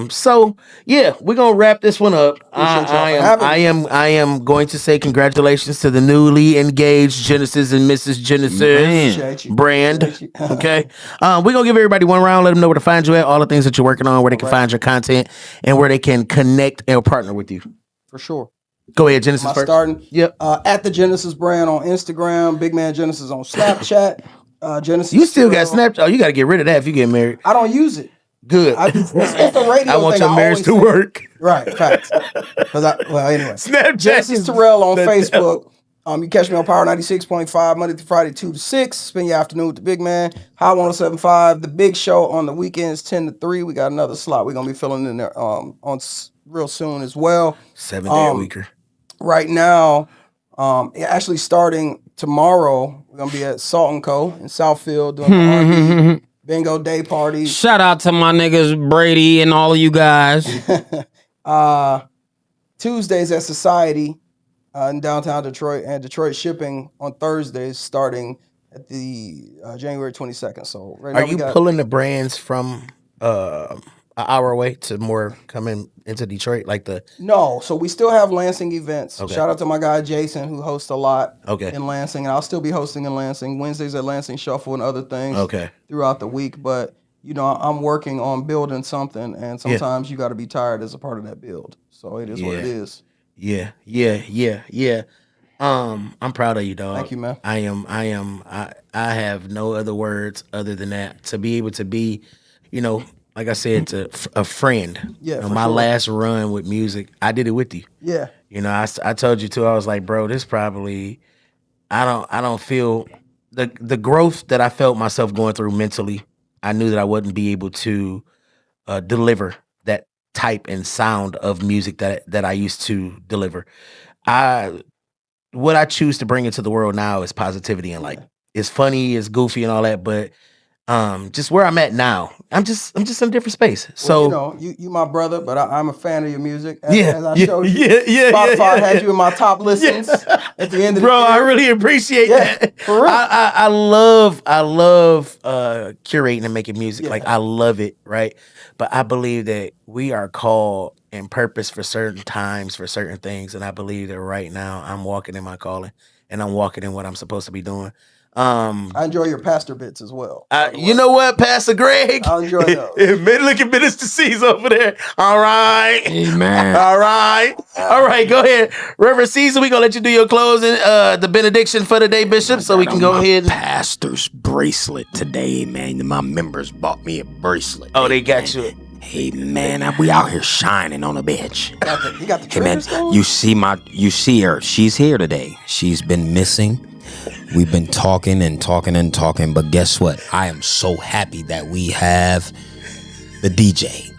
So yeah, we're gonna wrap this one up. I am going to say congratulations to the newly engaged Genesis and Mrs. Genesis brand. Okay. We're gonna give everybody one round, let them know where to find you at, all the things that you're working on, where they can find your content, and where they can connect and partner with you. For sure. Go ahead, Genesis. First. Starting. Yep. At the Genesis brand on Instagram, Big Man Genesis on Snapchat. Genesis. You still got Snapchat? Oh, you got to get rid of that if you get married. I don't use it. Good. It's the radio. I want your marriage to work. Right. Facts. Anyway. Snapchat. Genesis Terrell on Facebook. You catch me on Power 96.5 Monday through Friday 2 to 6. Spend your afternoon with the Big Man. High 107.5. The Big Show on the weekends 10 to 3. We got another slot we're gonna be filling in there on real soon as well. 7 day a weeker. Right now, actually starting tomorrow, we're gonna be at Salt and Co. in Southfield doing the R&Bingo day party. Shout out to my niggas Brady and all of you guys. Tuesdays at Society in downtown Detroit, and Detroit shipping on Thursdays starting at the January 22nd. So right Are now we you got pulling the brands from an hour away to more coming into Detroit? Like the no. So we still have Lansing events. Okay. Shout out to my guy Jason who hosts a lot Okay. in Lansing, and I'll still be hosting in Lansing Wednesdays at Lansing Shuffle and other things Okay. throughout the week. But you know, I'm working on building something, and sometimes you got to be tired as a part of that build. So it is what it is. Yeah. I'm proud of you, dog. Thank you, man. I have no other words other than that. To be able to be, like I said, to a friend. Yeah, for my sure. last run with music, I did it with you. Yeah. I told you too. I was like, bro, this probably. I don't feel the growth that I felt myself going through mentally. I knew that I wouldn't be able to deliver that type and sound of music that I used to deliver. What I choose to bring into the world now is positivity and light. It's funny, it's goofy and all that, but just where I'm at now, I'm just in a different space. So Well, you my brother, but I'm a fan of your music. As I Yeah, showed you, yeah, Spotify had yeah. you in my top listens at the end of the bro, year. I really appreciate that. for real. I love curating and making music. Yeah. Like I love it, right? But I believe that we are called and purpose for certain times, for certain things, and I believe that right now I'm walking in my calling and I'm walking in what I'm supposed to be doing. I enjoy your pastor bits as well. You know what, Pastor Greg? I enjoy those. Look at Minister C's over there. All right. Amen. All right. Go ahead. Reverend Caesar, we're going to let you do your closing, the benediction for the day, Bishop, so we can go ahead. Pastor's bracelet today, man. My members bought me a bracelet. Oh, they got you. Hey man, we out here shining on the bench. You got the Hey man, triggers going? you see her. She's here today. She's been missing. We've been talking, but guess what? I am so happy that we have the DJ,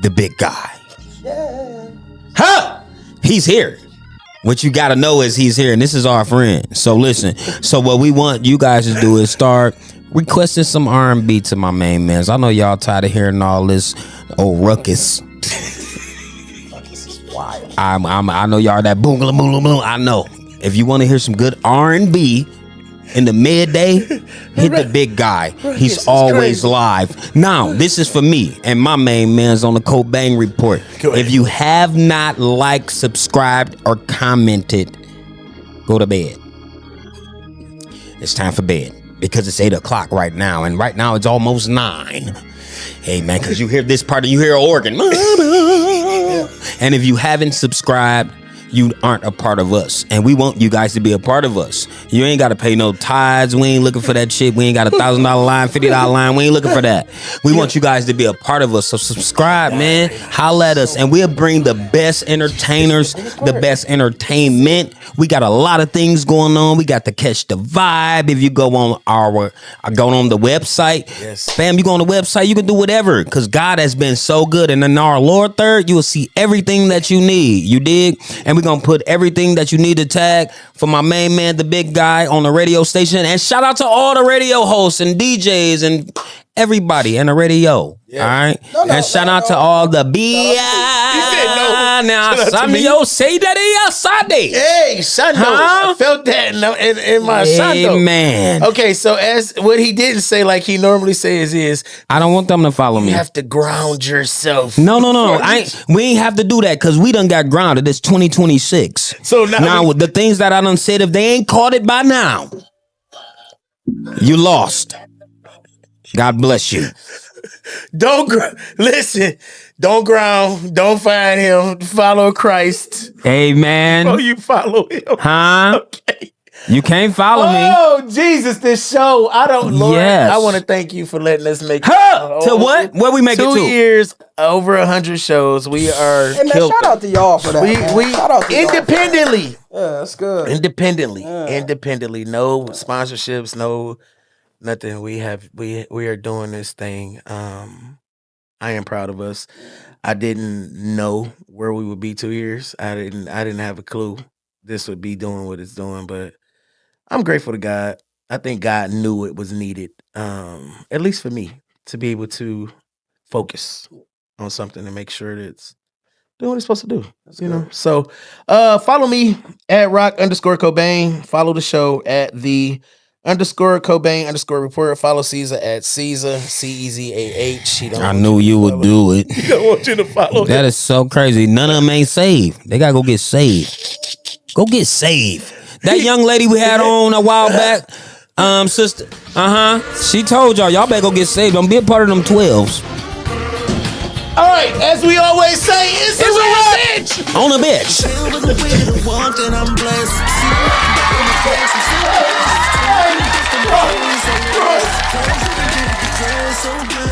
the big guy. Yeah. Huh? He's here. What you gotta know is he's here, and this is our friend. So listen. So what we want you guys to do is start requesting some R&B to my main mans. I know y'all tired of hearing all this old ruckus. I know y'all that boom boom boom boom. I know. If you want to hear some good R&B in the midday, hit the big guy. He's always live. Now, this is for me and my main man's on the Cobain Report. If you have not liked, subscribed, or commented, go to bed. It's time for bed because it's 8 o'clock right now, and right now it's almost 9. Hey man, because you hear this part and you hear an organ. And if you haven't subscribed, you aren't a part of us, and we want you guys to be a part of us. You ain't got to pay no tithes. We ain't looking for that shit. We ain't got $1,000 line, $50 line. We ain't looking for that. We want you guys to be a part of us. So subscribe, man. Holla at us, and we'll bring the best entertainers, the best entertainment. We got a lot of things going on. We got to catch the vibe. If you go on the website, fam, you go on the website, you can do whatever, because God has been so good. And in our Lord Third, you will see everything that you need. You dig? And we're going to put everything that you need to tag for my main man, the big guy on the radio station. And shout out to all the radio hosts and DJs and everybody in the radio. Yeah. All right. And shout out to all the now, Sandio, say that Sunday. Hey, Sando. I felt that in my Sando. Amen. Okay, so as what he didn't say, like he normally says, is I don't want them to follow me. You have to ground yourself. No. We ain't have to do that because we done got grounded. It's 2026. So now with the things that I done said, if they ain't caught it by now, you lost. God bless you. Listen. Don't ground. Don't find him. Follow Christ. Amen. Oh, you follow him. Huh? Okay. You can't follow me. Oh, Jesus, this show. Lord, yes. I want to thank you for letting us make it. To what? Where we make it to? 2 years, over 100 shows. We are Hey man, shout out to y'all for that. We shout out to independently. Yeah, that's good. Independently. No sponsorships, no nothing. We are doing this thing. I am proud of us. I didn't know where we would be 2 years. I didn't have a clue this would be doing what it's doing, but I'm grateful to God. I think God knew it was needed, at least for me, to be able to focus on something and make sure that doing what he's supposed to do. Know. So follow me at Rocc_Cobain. Follow the show at the _Cobain _report. Follow Caesar at Caesar CEZAH. I knew you would do it. He don't want you to follow. That is so crazy. None of them ain't saved. They gotta go get saved. Go get saved. That young lady we had on a while back, sister. She told y'all better go get saved. Don't be a part of them 12s. All right, as we always say, it's a bitch on a bitch. So